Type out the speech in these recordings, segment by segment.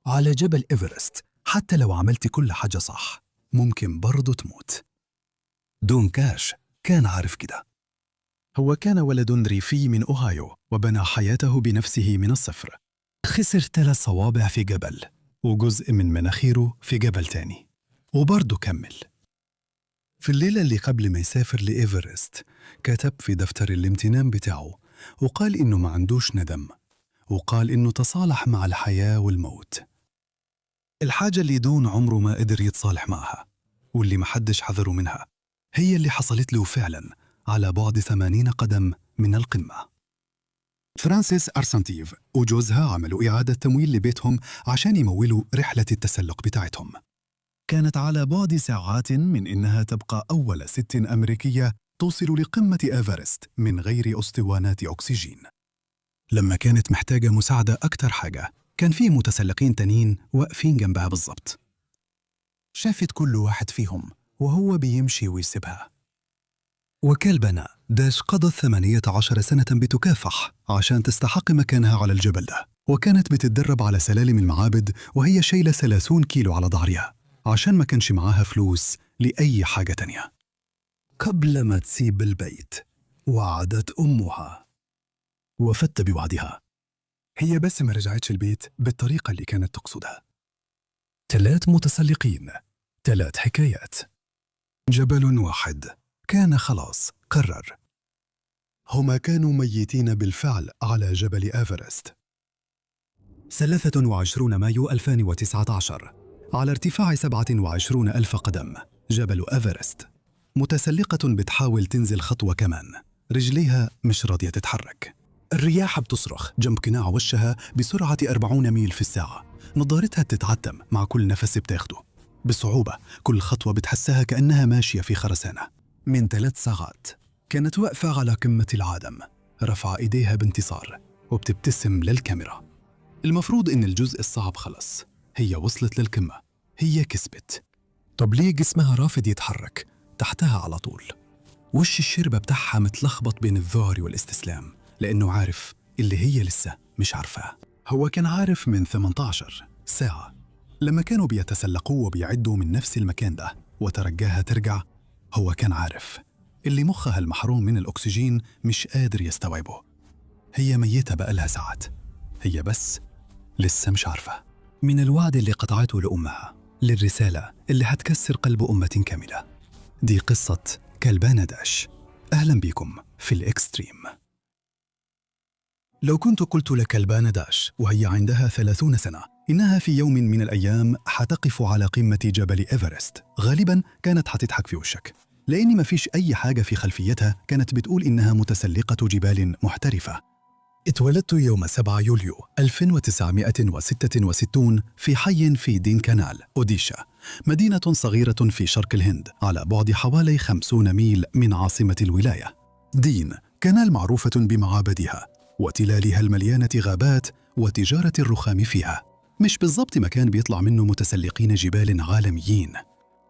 على جبل إيفرست حتى لو عملت كل حاجة صح ممكن برضو تموت. دون كاش كان عارف كده. هو كان ولد ريفي من أوهايو وبنى حياته بنفسه من الصفر. خسر 3 صوابع في جبل وجزء من مناخيره في جبل تاني وبرضه كمل. في الليلة اللي قبل ما يسافر لإيفرست كتب في دفتر الامتنان بتاعه وقال إنه ما عندوش ندم، وقال إنه تصالح مع الحياة والموت. الحاجة اللي دون عمره ما قدر يتصالح معها واللي محدش حذره منها هي اللي حصلت له فعلا على بعد 80 قدم من القمة. فرانسيس أرسنتيف وجوزها عملوا إعادة تمويل لبيتهم عشان يمولوا رحلة التسلق بتاعتهم. كانت على بعد ساعات من إنها تبقى أول ست أمريكية توصل لقمة إيفرست من غير أسطوانات أكسجين. لما كانت محتاجة مساعدة أكتر حاجة كان فيه متسلقين تانيين واقفين جنبها بالضبط. شافت كل واحد فيهم وهو بيمشي ويسيبها. وكلبنا داش قضت 18 سنة بتكافح عشان تستحق مكانها على الجبل ده، وكانت بتتدرب على سلالم المعابد وهي شايلة 30 كيلو على ظهرها عشان ما كانش معاها فلوس لأي حاجة تانية. قبل ما تسيب البيت وعدت أمها وفت بوعدها. هي بس ما رجعتش البيت بالطريقة اللي كانت تقصدها. 3 متسلقين، 3 حكايات. جبل واحد كان خلاص قرر. هما كانوا ميتين بالفعل على جبل إيفرست. 23 مايو 2019 على ارتفاع 27 ألف قدم جبل إيفرست. متسلقة بتحاول تنزل خطوة كمان، رجليها مش راضية تتحرك. الرياح بتصرخ جنب قناع وشها بسرعة 40 ميل في الساعة. نظارتها بتتعتم مع كل نفس بتاخده. بصعوبة كل خطوة بتحسها كأنها ماشية في خرسانة. من 3 ساعات كانت واقفة على قمة العالم، رفع إيديها بانتصار وبتبتسم للكاميرا. المفروض إن الجزء الصعب خلص، هي وصلت للقمة، هي كسبت. طب ليه جسمها رافض يتحرك؟ تحتها على طول وش الشربة بتاعها متلخبط بين الذعر والاستسلام، لأنه عارف اللي هي لسه مش عارفاه. هو كان عارف من 18 ساعة لما كانوا بيتسلقوا وبيعدوا من نفس المكان ده وترجاها ترجع. هو كان عارف اللي مخها المحروم من الأكسجين مش قادر يستوعبه. هي ميتة بقالها ساعات، هي بس لسه مش عارفة. من الوعد اللي قطعته لأمها للرسالة اللي هتكسر قلب أمة كاملة. دي قصة كلبانة داش. أهلا بكم في الإكستريم. لو كنت قلت لكلبانة داش وهي عندها 30 سنة إنها في يوم من الأيام حتقف على قمة جبل إيفرست، غالباً كانت حتضحك في وشك، لأن ما فيش أي حاجة في خلفيتها كانت بتقول إنها متسلقة جبال محترفة. اتولدت يوم 7 يوليو 1966 في حي في دين كانال، أوديشا، مدينة صغيرة في شرق الهند على بعد حوالي 50 ميل من عاصمة الولاية. دين كانال معروفة بمعابدها وتلالها المليانة غابات وتجارة الرخام فيها، مش بالضبط مكان بيطلع منه متسلقين جبال عالميين.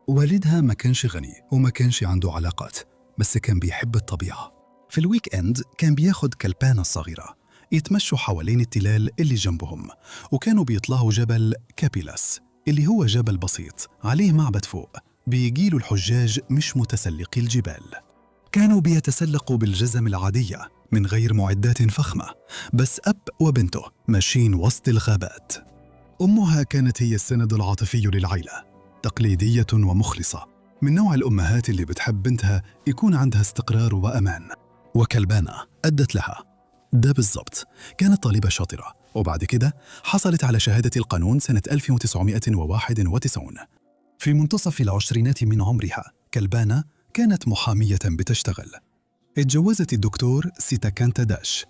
والدها ما كانش غني وما كانش عنده علاقات، بس كان بيحب الطبيعة. في الويك اند كان بياخد كلبانة الصغيرة يتمشوا حوالين التلال اللي جنبهم، وكانوا بيطلعوا جبل كابيلاس اللي هو جبل بسيط عليه معبد فوق بيجيلوا الحجاج مش متسلقي الجبال. كانوا بيتسلقوا بالجزم العادية من غير معدات فخمة، بس أب وبنته ماشيين وسط الغابات. أمها كانت هي السند العاطفي للعائلة، تقليدية ومخلصة، من نوع الأمهات اللي بتحب بنتها يكون عندها استقرار وأمان. وكلبانة أدت لها ده بالضبط. كانت طالبة شاطرة، وبعد كده حصلت على شهادة القانون سنة 1991. في منتصف العشرينات من عمرها كلبانة كانت محامية بتشتغل. اتجوزت الدكتور سيتاكانتا داش.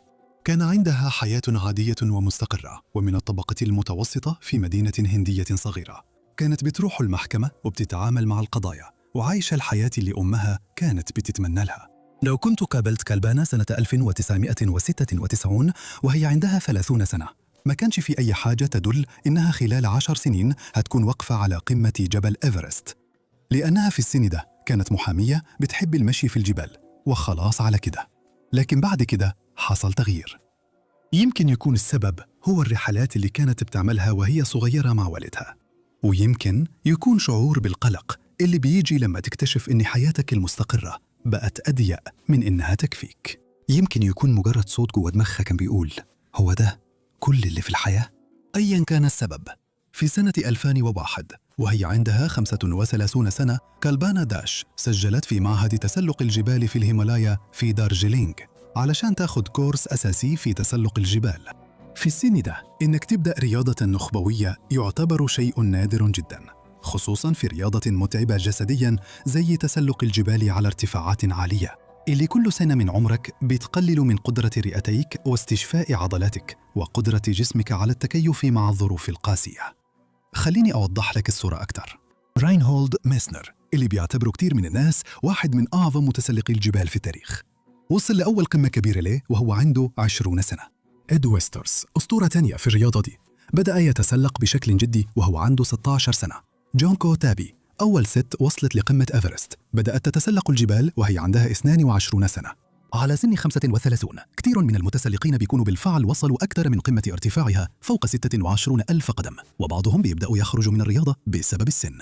كان عندها حياة عادية ومستقرة ومن الطبقة المتوسطة في مدينة هندية صغيرة. كانت بتروح المحكمة وبتتعامل مع القضايا وعايشة الحياة اللي أمها كانت بتتمنى لها. لو كنت قابلت كلبانة سنة 1996 وهي عندها 30 سنة، ما كانش في أي حاجة تدل إنها خلال 10 سنين هتكون واقفة على قمة جبل إيفرست، لأنها في السن ده كانت محامية بتحب المشي في الجبال وخلاص على كده. لكن بعد كده حصل تغيير. يمكن يكون السبب هو الرحلات اللي كانت بتعملها وهي صغيرة مع والدها. ويمكن يكون شعور بالقلق اللي بيجي لما تكتشف إن حياتك المستقرة بقت أضيق من إنها تكفيك. يمكن يكون مجرد صوت جوه دماغها كان بيقول هو ده كل اللي في الحياة؟ أياً كان السبب، في سنة 2001 وهي عندها 35 سنة، كالبانا داش سجلت في معهد تسلق الجبال في الهيمالايا في دارجيلينغ علشان تاخد كورس أساسي في تسلق الجبال. في السن ده إنك تبدأ رياضة نخبوية يعتبر شيء نادر جداً، خصوصاً في رياضة متعبة جسدياً زي تسلق الجبال على ارتفاعات عالية، اللي كل سنة من عمرك بتقلل من قدرة رئتيك واستشفاء عضلاتك وقدرة جسمك على التكيف مع الظروف القاسية. خليني أوضح لك الصورة أكتر. راينهولد ميسنر اللي بيعتبره كتير من الناس واحد من أعظم متسلقي الجبال في التاريخ، وصل لأول قمة كبيرة له وهو عنده 20 سنة. إد ويسترز أسطورة تانية في الرياضة دي بدأ يتسلق بشكل جدي وهو عنده 16 سنة. جونكو تابي أول ست وصلت لقمة إيفرست بدأت تتسلق الجبال وهي عندها 22 سنة. على سن 35 كثير من المتسلقين بيكونوا بالفعل وصلوا أكثر من قمة ارتفاعها فوق 26 ألف قدم، وبعضهم بيبدأوا يخرجوا من الرياضة بسبب السن.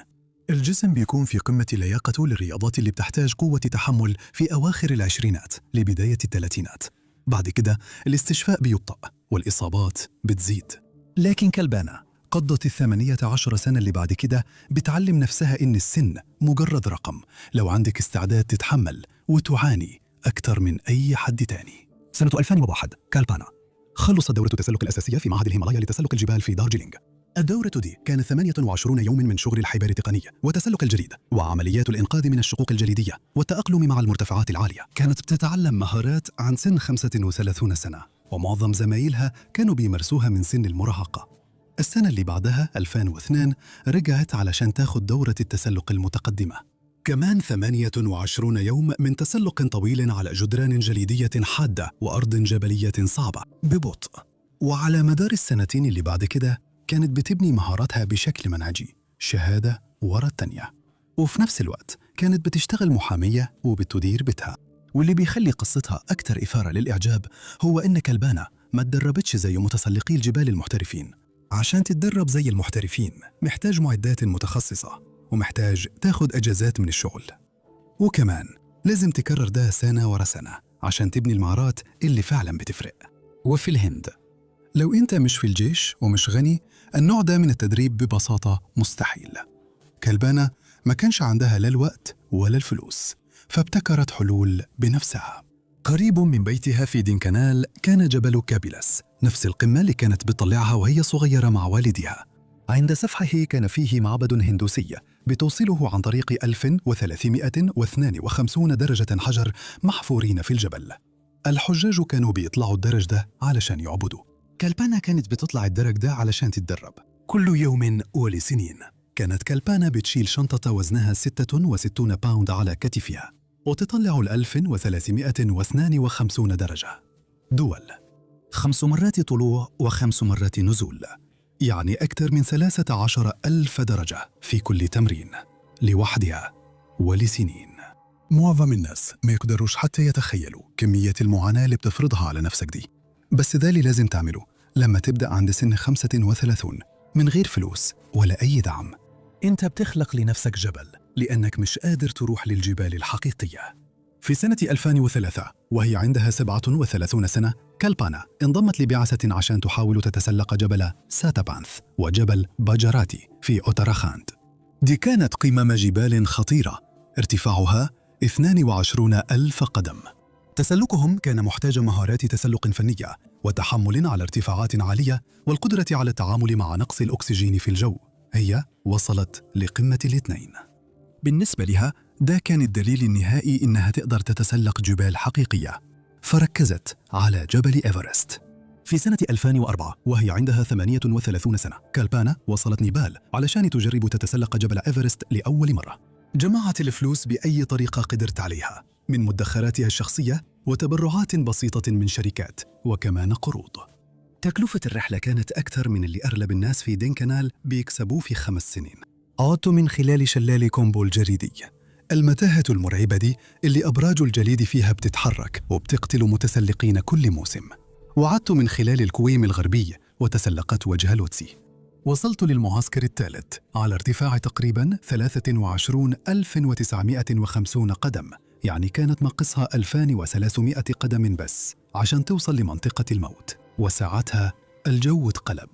الجسم بيكون في قمة لياقته للرياضات اللي بتحتاج قوة تحمل في أواخر العشرينات لبداية الثلاثينات. بعد كده الاستشفاء بيبطأ والإصابات بتزيد. لكن كالبانا قضت 18 سنة اللي بعد كده بتعلم نفسها إن السن مجرد رقم لو عندك استعداد تتحمل وتعاني أكثر من أي حد تاني. سنة 2001 كالبانا خلصت دورة التسلق الأساسية في معهد الهيمالايا لتسلق الجبال في دارجيلينغ. الدورة دي كانت 28 يوم من شغل الحبال التقنية وتسلق الجليد وعمليات الإنقاذ من الشقوق الجليدية والتأقلم مع المرتفعات العالية. كانت بتتعلم مهارات عن سن 35 سنة، ومعظم زمايلها كانوا بيمارسوها من سن المراهقة. السنة اللي بعدها 2002 رجعت علشان تاخد دورة التسلق المتقدمة. كمان 28 يوم من تسلق طويل على جدران جليدية حادة وأرض جبلية صعبة ببطء. وعلى مدار السنتين اللي بعد كده كانت بتبني مهاراتها بشكل منهجي، شهادة ورا التانية، وفي نفس الوقت كانت بتشتغل محامية وبتدير بيتها. واللي بيخلي قصتها أكثر إثارة للإعجاب هو إن كالبانا ما تدربتش زي متسلقي الجبال المحترفين. عشان تتدرب زي المحترفين محتاج معدات متخصصة ومحتاج تاخد أجازات من الشغل، وكمان لازم تكرر ده سنة ورا سنة عشان تبني المهارات اللي فعلا بتفرق. وفي الهند لو أنت مش في الجيش ومش غني، النوع ده من التدريب ببساطة مستحيل. كالبانا ما كانش عندها لا الوقت ولا الفلوس، فابتكرت حلول بنفسها. قريب من بيتها في دينكانال كان جبل كابيلاس، نفس القمة اللي كانت بتطلعها وهي صغيرة مع والدها. عند سفحه كان فيه معبد هندوسي بتوصله عن طريق 1352 درجة حجر محفورين في الجبل. الحجاج كانوا بيطلعوا الدرج ده علشان يعبدوا. كالبانا كانت بتطلع الدرج ده علشان تتدرب كل يوم ولسنين. كانت كالبانا بتشيل شنطة وزنها 66 باوند على كتفها وتطلع 1352 درجة. دول 5 مرات طلوع و5 مرات نزول، يعني أكثر من 13,000 درجة في كل تمرين لوحدها ولسنين. معظم الناس ما يقدروش حتى يتخيلوا كمية المعاناة اللي بتفرضها على نفسك دي، بس ده اللي لازم تعمله لما تبدأ عند سن 35 من غير فلوس ولا أي دعم. أنت بتخلق لنفسك جبل لأنك مش قادر تروح للجبال الحقيقية. في سنة 2003 وهي عندها 37 سنة، كالبانا انضمت لبعثة عشان تحاول تتسلق جبل ساتابانث وجبل باجاراتي في أوتراخاند. دي كانت قمم جبال خطيرة ارتفاعها 22,000 قدم. تسلقهم كان محتاج مهارات تسلق فنية وتحمل على ارتفاعات عالية والقدرة على التعامل مع نقص الأكسجين في الجو. هي وصلت لقمة الاثنين. بالنسبة لها ده كان الدليل النهائي إنها تقدر تتسلق جبال حقيقية، فركزت على جبل إيفرست. في سنة 2004 وهي عندها 38 سنة، كالبانا وصلت نيبال علشان تجرب تتسلق جبل إيفرست لأول مرة. جمعت الفلوس بأي طريقة قدرت عليها من مدخراتها الشخصية وتبرعات بسيطة من شركات وكمان قروض. تكلفة الرحلة كانت أكثر من اللي أغلب الناس في دينكانال بيكسبوه في 5 سنين. عادوا من خلال شلال كومبو الجليدي، المتاهة المرعبة دي اللي أبراج الجليد فيها بتتحرك وبتقتل متسلقين كل موسم. وعدت من خلال الكويم الغربي وتسلقت وجه لوتسي. وصلت للمعسكر الثالث على ارتفاع تقريباً 23,950 قدم، يعني كانت ناقصها 2,300 قدم بس عشان توصل لمنطقة الموت. وساعتها الجو اتقلب،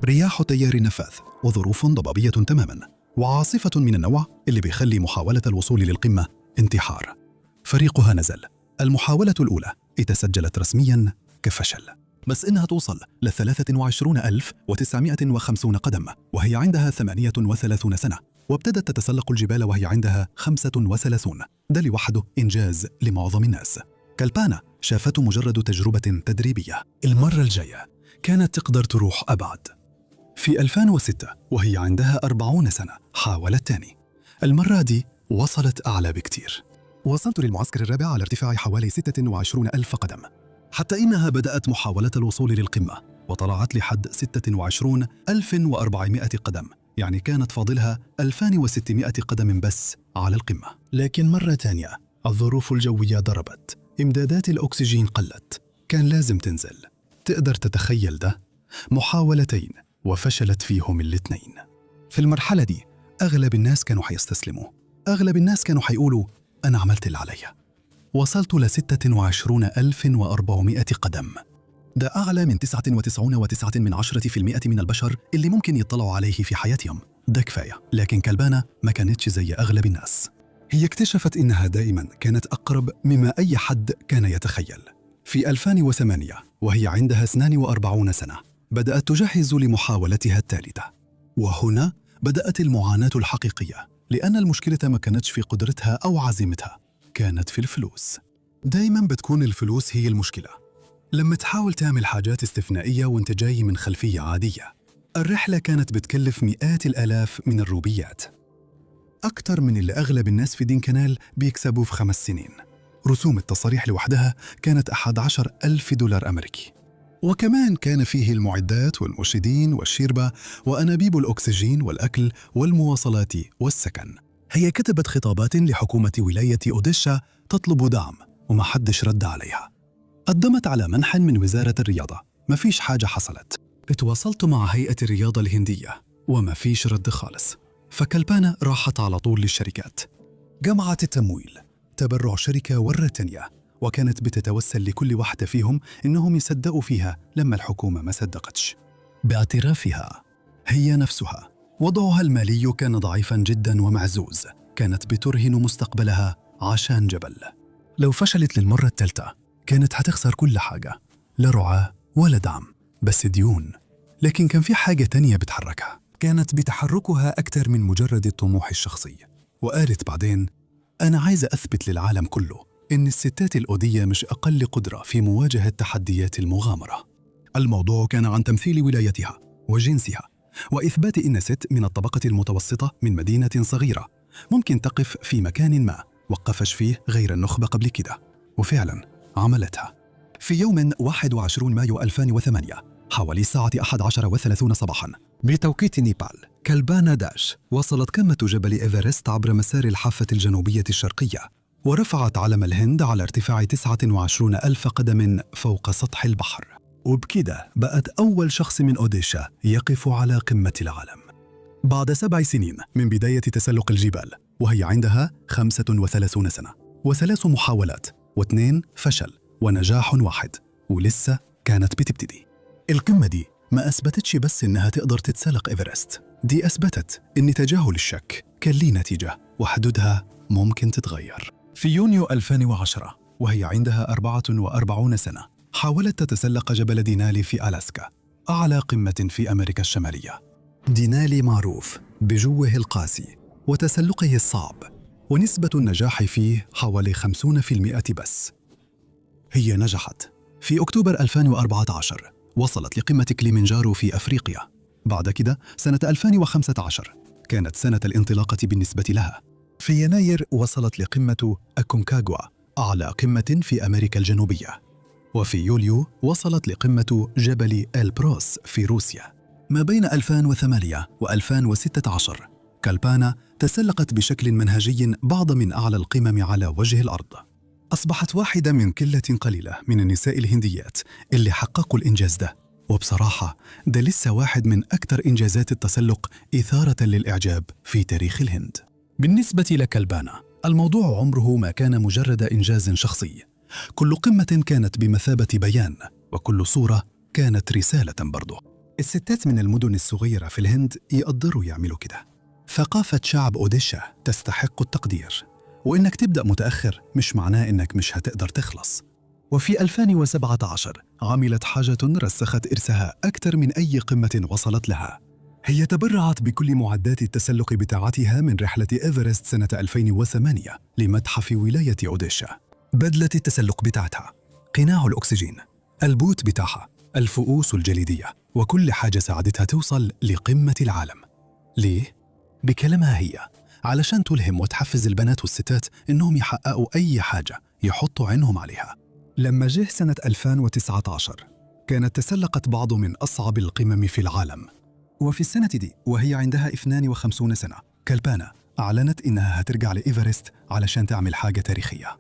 رياح تيار نفاث وظروف ضبابية تماماً، وعاصفة من النوع اللي بيخلي محاولة الوصول للقمة انتحار. فريقها نزل. المحاولة الأولى اتسجلت رسمياً كفشل، بس إنها توصل ل 23,950 قدم وهي عندها 38 سنة، وابتدت تتسلق الجبال وهي عندها 35. ده لوحده إنجاز لمعظم الناس. كالبانا شافته مجرد تجربة تدريبية. المرة الجاية كانت تقدر تروح أبعد. في 2006 وهي عندها 40 سنة حاولت تاني. المرة دي وصلت أعلى بكتير. وصلت للمعسكر الرابع على ارتفاع حوالي 26,000 قدم، حتى إنها بدأت محاولة الوصول للقمة وطلعت لحد 26,400 قدم، يعني كانت فاضلها 2,600 قدم بس على القمة. لكن مرة تانية الظروف الجوية ضربت، إمدادات الأكسجين قلت، كان لازم تنزل. تقدر تتخيل ده؟ محاولتين وفشلت فيهم الاثنين. في المرحلة دي أغلب الناس كانوا حيستسلموا، أغلب الناس كانوا حيقولوا أنا عملت اللي عليا. وصلت ل 26,400 قدم، ده أعلى من 99.9% من البشر اللي ممكن يطلعوا عليه في حياتهم. ده كفاية. لكن كالبانا ما كانتش زي أغلب الناس. هي اكتشفت إنها دائما كانت أقرب مما أي حد كان يتخيل. في 2008 وهي عندها 42 سنة بدأت تجهز لمحاولتها الثالثة، وهنا بدأت المعاناة الحقيقية، لأن المشكلة ما كانتش في قدرتها أو عزيمتها، كانت في الفلوس. دايما بتكون الفلوس هي المشكلة لما تحاول تعمل حاجات استثنائية وانت جاي من خلفية عادية. الرحلة كانت بتكلف مئات الآلاف من الروبيات، أكتر من اللي أغلب الناس في دين كنال بيكسبوا في 5 سنين. رسوم التصاريح لوحدها كانت 11,000 دولار أمريكي، وكمان كان فيه المعدات والمرشدين والشيربة وأنابيب الأكسجين والأكل والمواصلات والسكن. هي كتبت خطابات لحكومة ولاية أوديشا تطلب دعم وما حدش رد عليها. قدمت على منح من وزارة الرياضة، ما فيش حاجة حصلت. اتواصلت مع هيئة الرياضة الهندية وما فيش رد خالص. فكالبانا راحت على طول للشركات، جمعت التمويل، تبرع شركة ورا التانية، وكانت بتتوسل لكل واحدة فيهم إنهم يصدقوا فيها لما الحكومة ما صدقتش. باعترافها هي نفسها وضعها المالي كان ضعيفاً جداً ومعزوز، كانت بترهن مستقبلها عشان جبل. لو فشلت للمرة الثالثة كانت هتخسر كل حاجة، لا رعاة ولا دعم، بس ديون. لكن كان في حاجة تانية بتحركها، كانت بتحركها أكثر من مجرد الطموح الشخصي. وقالت بعدين أنا عايزة أثبت للعالم كله إن الستات الأودية مش أقل قدرة في مواجهة تحديات المغامرة. الموضوع كان عن تمثيل ولايتها وجنسها، وإثبات إن ست من الطبقة المتوسطة من مدينة صغيرة ممكن تقف في مكان ما وقفش فيه غير النخبة قبل كده. وفعلا عملتها. في يوم 21 مايو 2008 حوالي الساعة 11:30 صباحا بتوقيت نيبال، كالبانا داش وصلت قمة جبل إيفرست عبر مسار الحافة الجنوبية الشرقية، ورفعت علم الهند على ارتفاع 29,000 قدم فوق سطح البحر. وبكده بقت أول شخص من أوديشا يقف على قمة العالم. بعد 7 سنين من بداية تسلق الجبال وهي عندها 35 سنة، و3 محاولات و2 فشل ونجاح واحد، ولسه كانت بتبتدي. القمة دي ما أثبتتش بس إنها تقدر تتسلق إيفرست، دي أثبتت إن تجاهل الشك كان ليه نتيجة وحدودها ممكن تتغير. في يونيو 2010 وهي عندها 44 سنة حاولت تتسلق جبل دينالي في ألاسكا، أعلى قمة في أمريكا الشمالية. دينالي معروف بجوه القاسي وتسلقه الصعب، ونسبة النجاح فيه حوالي 50% بس. هي نجحت. في أكتوبر 2014 وصلت لقمة كليمنجارو في أفريقيا. بعد كده سنة 2015 كانت سنة الانطلاقة بالنسبة لها. في يناير وصلت لقمة أكونكاغوا، أعلى قمة في أمريكا الجنوبية. وفي يوليو وصلت لقمة جبل إلبروس في روسيا. ما بين 2008 و2016 كالبانا تسلقت بشكل منهجي بعض من أعلى القمم على وجه الأرض. أصبحت واحدة من قلة قليلة من النساء الهنديات اللي حققوا الإنجاز ده. وبصراحة ده لسه واحد من أكثر إنجازات التسلق إثارة للإعجاب في تاريخ الهند. بالنسبة لكلبانا، الموضوع عمره ما كان مجرد إنجاز شخصي. كل قمة كانت بمثابة بيان، وكل صورة كانت رسالة برضه. الستات من المدن الصغيرة في الهند يقدروا يعملوا كده. ثقافة شعب أوديشا تستحق التقدير، وإنك تبدأ متأخر مش معناه إنك مش هتقدر تخلص. وفي 2017 عملت حاجة رسخت إرثها أكثر من أي قمة وصلت لها. هي تبرعت بكل معدات التسلق بتاعتها من رحلة إيفرست سنة 2008 لمتحف ولاية أوديشا. بدلة التسلق بتاعتها، قناع الأكسجين، البوت بتاعها، الفؤوس الجليدية، وكل حاجة ساعدتها توصل لقمة العالم. ليه؟ بكلمها هي، علشان تلهم وتحفز البنات والستات إنهم يحققوا أي حاجة يحطوا عينهم عليها. لما جه سنة 2019 كانت تسلقت بعض من أصعب القمم في العالم. وفي السنة دي وهي عندها 52 سنة، كلبانا أعلنت إنها هترجع لإيفرست علشان تعمل حاجة تاريخية.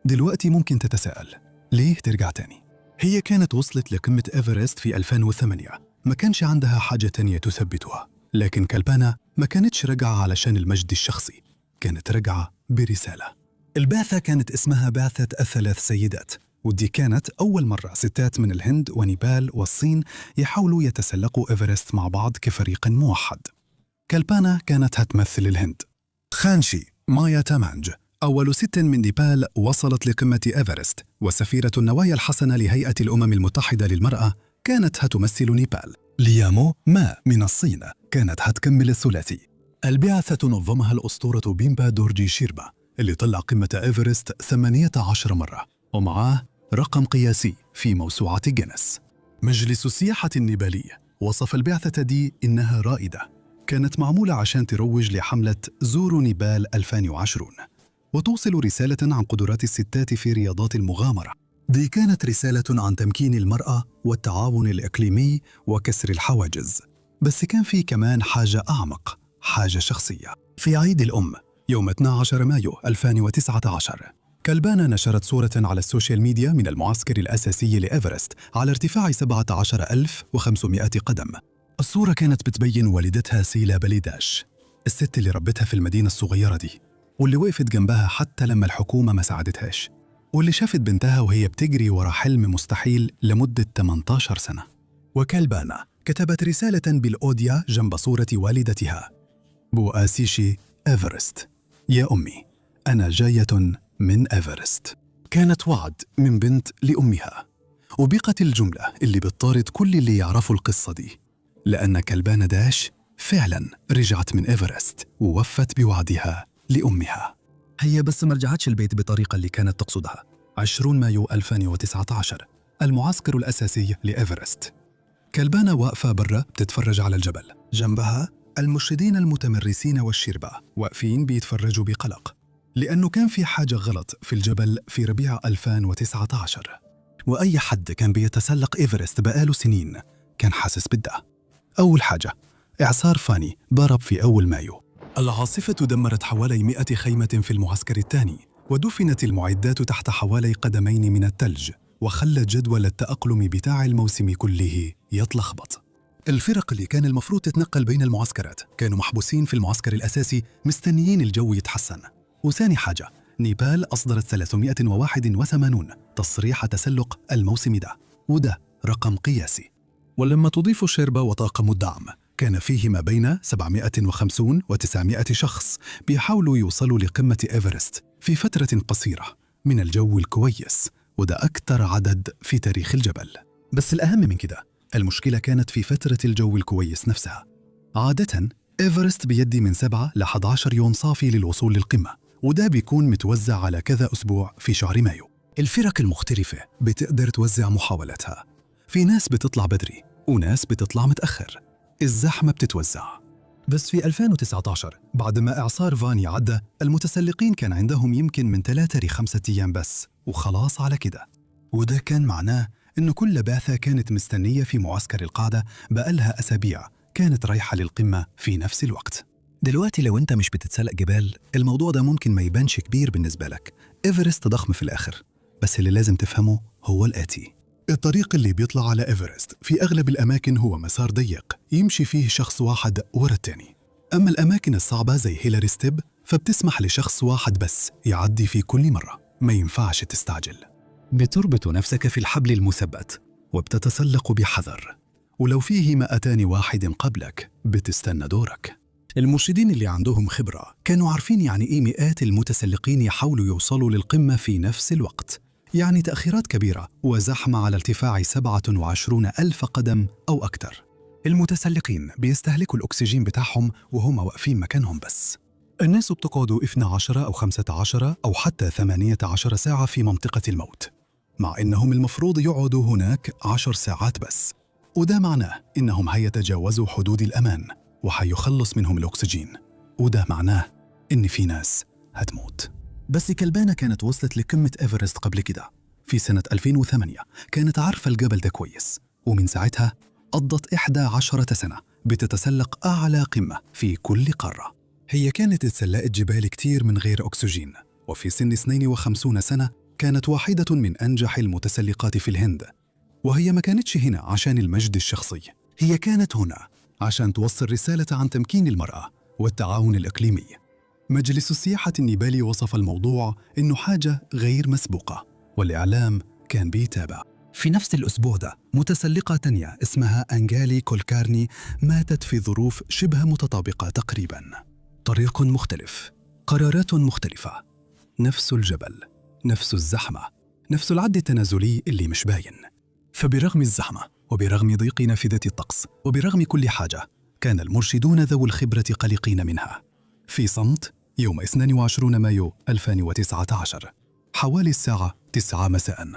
دلوقتي ممكن تتساءل، ليه ترجع تاني؟ هي كانت وصلت لقمة إيفرست في 2008، ما كانش عندها حاجة تانية تثبتها. لكن كلبانا ما كانتش رجعة علشان المجد الشخصي، كانت رجعة برسالة. البعثة كانت اسمها بعثة الثلاث سيدات، ودي كانت أول مرة ستات من الهند ونيبال والصين يحاولوا يتسلقوا إيفرست مع بعض كفريق موحد. كلبانا كانت هتمثل الهند. خانشي مايا تامانج أول ست من نيبال وصلت لقمة إيفرست، وسفيرة النوايا الحسنة لهيئة الأمم المتحدة للمرأة كانت هتمثل نيبال. ليامو ما من الصين كانت هتكمل الثلاثي. البعثة نظمها الأسطورة بيمبا دورجي شيربا اللي طلع قمة إيفرست 18 مرة، ومعاه رقم قياسي في موسوعة جينيس. مجلس السياحة النيبالي وصف البعثة دي إنها رائدة، كانت معمولة عشان تروج لحملة زوروا نيبال 2020 وتوصل رسالة عن قدرات الستات في رياضات المغامرة. دي كانت رسالة عن تمكين المرأة والتعاون الإقليمي وكسر الحواجز. بس كان في كمان حاجة أعمق، حاجة شخصية. في عيد الأم يوم 12 مايو 2019 كلبانا نشرت صورة على السوشيال ميديا من المعسكر الأساسي لإيفرست على ارتفاع 17500 قدم. الصورة كانت بتبين والدتها سيلا بليداش، الست اللي ربتها في المدينة الصغيرة دي، واللي وقفت جنبها حتى لما الحكومة ما ساعدتهاش، واللي شافت بنتها وهي بتجري ورا حلم مستحيل لمدة 18 سنة. وكلبانا كتبت رسالة بالأوديا جنب صورة والدتها: بوآسيشي إيفرست، يا أمي أنا جاية من إيفرست. كانت وعد من بنت لأمها، وبقت الجملة اللي بتطارد كل اللي يعرفوا القصة دي، لأن كلبانا داش فعلا رجعت من إيفرست ووفت بوعدها لأمها. هي بس ما رجعتش البيت بالطريقة اللي كانت تقصدها. 20 مايو 2019 المعسكر الأساسي لإيفرست. كلبانا واقفة برا بتتفرج على الجبل، جنبها المرشدين المتمرسين والشربة واقفين بيتفرجوا بقلق، لأنه كان في حاجة غلط في الجبل في ربيع 2019. وأي حد كان بيتسلق إيفرست بقاله سنين كان حاسس بالده. أول حاجة، إعصار فاني ضرب في أول مايو. العاصفة دمرت حوالي 100 خيمة في المعسكر الثاني، ودفنت المعدات تحت حوالي قدمين من الثلج، وخلت جدول التأقلم بتاع الموسم كله يتلخبط. الفرق اللي كان المفروض تتنقل بين المعسكرات كانوا محبوسين في المعسكر الأساسي مستنيين الجو يتحسن. وثاني حاجة، نيبال أصدرت 381 تصريح تسلق الموسم ده، وده رقم قياسي. ولما تضيف شيربا وطاقم الدعم كان فيه ما بين 750 و900 شخص بيحاولوا يوصلوا لقمة إيفرست في فترة قصيرة من الجو الكويس، وده أكثر عدد في تاريخ الجبل. بس الأهم من كده، المشكلة كانت في فترة الجو الكويس نفسها. عادة إيفرست بيدي من 7 ل 11 يوم صافي للوصول للقمة، وده بيكون متوزع على كذا أسبوع في شهر مايو. الفرق المختلفة بتقدر توزع محاولاتها، في ناس بتطلع بدري وناس بتطلع متأخر، الزحمة بتتوزع. بس في 2019 بعد ما إعصار فاني عدى، المتسلقين كان عندهم يمكن من 3 ل 5 أيام بس وخلاص على كده. وده كان معناه إنه كل بعثة كانت مستنية في معسكر القاعدة بقالها أسابيع كانت رايحة للقمة في نفس الوقت. دلوقتي لو أنت مش بتتسلق جبال، الموضوع ده ممكن ما يبانش كبير بالنسبة لك. إيفرست ضخم في الآخر، بس اللي لازم تفهمه هو الآتي: الطريق اللي بيطلع على إيفرست في أغلب الأماكن هو مسار ضيق يمشي فيه شخص واحد ورا التاني. أما الأماكن الصعبة زي هيلاري ستيب فبتسمح لشخص واحد بس يعدي في كل مرة. ما ينفعش تستعجل. بتربط نفسك في الحبل المثبت وبتتسلق بحذر، ولو فيه 200 واحد قبلك بتستنى دورك. المرشدين اللي عندهم خبرة كانوا عارفين يعني إيه مئات المتسلقين يحاولوا يوصلوا للقمة في نفس الوقت، يعني تأخيرات كبيرة وزحمة على ارتفاع 27 ألف قدم أو أكثر. المتسلقين بيستهلكوا الأكسجين بتاعهم وهم واقفين مكانهم بس. الناس بتقعدوا 12 أو 15 أو حتى 18 ساعة في منطقة الموت، مع إنهم المفروض يقعدوا هناك 10 ساعات بس، وده معناه إنهم هيتجاوزوا حدود الأمان وحيخلص منهم الأكسجين، وده معناه إن في ناس هتموت. بس كلبانة كانت وصلت لقمة إيفرست قبل كده في سنة 2008، كانت عارفة الجبل ده كويس، ومن ساعتها قضت 11 سنة بتتسلق أعلى قمة في كل قارة. هي كانت اتسلقت جبال كتير من غير أكسجين، وفي سن 52 سنة كانت واحدة من أنجح المتسلقات في الهند. وهي ما كانتش هنا عشان المجد الشخصي، هي كانت هنا عشان توصل رسالة عن تمكين المرأة والتعاون الإقليمي. مجلس السياحة النيبالي وصف الموضوع إنه حاجة غير مسبوقة، والإعلام كان بيتابع. في نفس الأسبوع ده متسلقة تانية اسمها أنجالي كولكارني ماتت في ظروف شبه متطابقة تقريباً. طريق مختلف، قرارات مختلفة، نفس الجبل، نفس الزحمة، نفس العد التنازلي اللي مش باين. فبرغم الزحمة وبرغم ضيق نافذة الطقس وبرغم كل حاجة، كان المرشدون ذو الخبرة قلقين منها. في صمت يوم 22 مايو 2019 حوالي الساعة 9 مساء،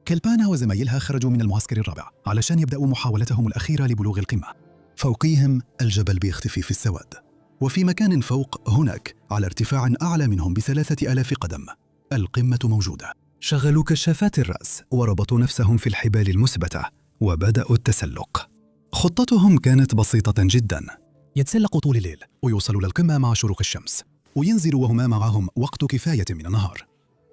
كلبانا وزمايلها خرجوا من المعسكر الرابع علشان يبدأوا محاولتهم الأخيرة لبلوغ القمة. فوقيهم الجبل بيختفي في السواد، وفي مكان فوق هناك على ارتفاع أعلى منهم ب3000 قدم القمة موجودة. شغلوا كشافات الرأس وربطوا نفسهم في الحبال المثبتة وبدأوا التسلق. خطتهم كانت بسيطة جدا، يتسلقوا طول الليل ويوصلوا للقمة مع شروق الشمس، وينزلوا وهما معهم وقت كفاية من النهار.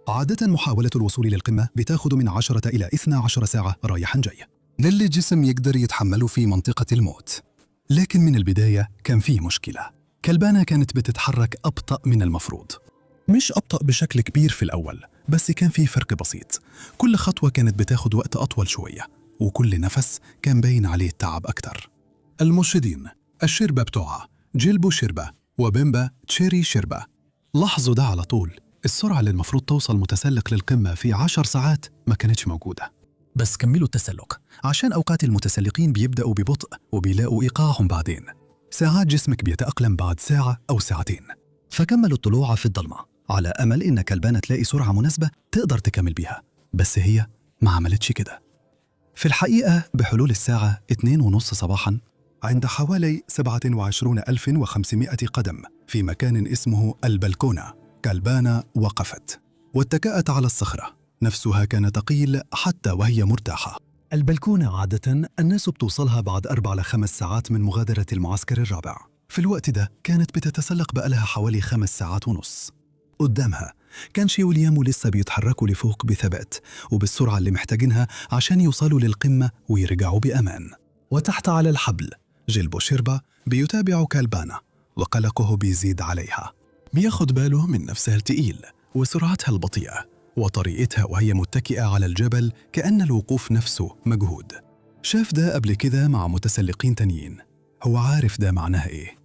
عادة محاولة الوصول للقمة بتاخد من 10 إلى 12 ساعة رايحا جاي، للي الجسم يقدر يتحمله في منطقة الموت. لكن من البداية كان فيه مشكلة، كلبانة كانت بتتحرك أبطأ من المفروض. مش أبطأ بشكل كبير في الأول، بس كان فيه فرق بسيط. كل خطوة كانت بتاخد وقت أطول شوية، وكل نفس كان باين عليه التعب أكتر. المرشدين الشربة بتوعها جيلبو شربة وبيمبا تشيري شربة لاحظوا ده على طول. السرعة اللي المفروض توصل متسلق للقمة في 10 ساعات ما كانتش موجودة، بس كملوا التسلق عشان أوقات المتسلقين بيبدأوا ببطء وبيلاقوا إيقاعهم بعدين. ساعات جسمك بيتأقلم بعد ساعة أو ساعتين. فكملوا الطلوع في الضلمة على أمل إن كلبانة تلاقي سرعة مناسبة تقدر تكمل بيها، بس هي ما عملتش كده. في الحقيقة بحلول الساعة 2:30 صباحاً، عند حوالي 27500 قدم في مكان اسمه البلكونة، كلبانة وقفت واتكأت على الصخرة. نفسها كان ثقيل حتى وهي مرتاحة. البلكونة عادة الناس بتوصلها بعد 4 ل 5 ساعات من مغادرة المعسكر الرابع. في الوقت ده كانت بتتسلق بقالها حوالي 5 ساعات ونص. قدامها كان شي ويليام لسه بيتحركوا لفوق بثبات وبالسرعة اللي محتاجينها عشان يوصلوا للقمة ويرجعوا بأمان. وتحت على الحبل جيلبو شيربا بيتابع كلبانة وقلقه بيزيد عليها. بياخد باله من نفسها التقيل وسرعتها البطيئة وطريقتها وهي متكئة على الجبل كأن الوقوف نفسه مجهود. شاف ده قبل كده مع متسلقين تانيين، هو عارف ده معناها إيه.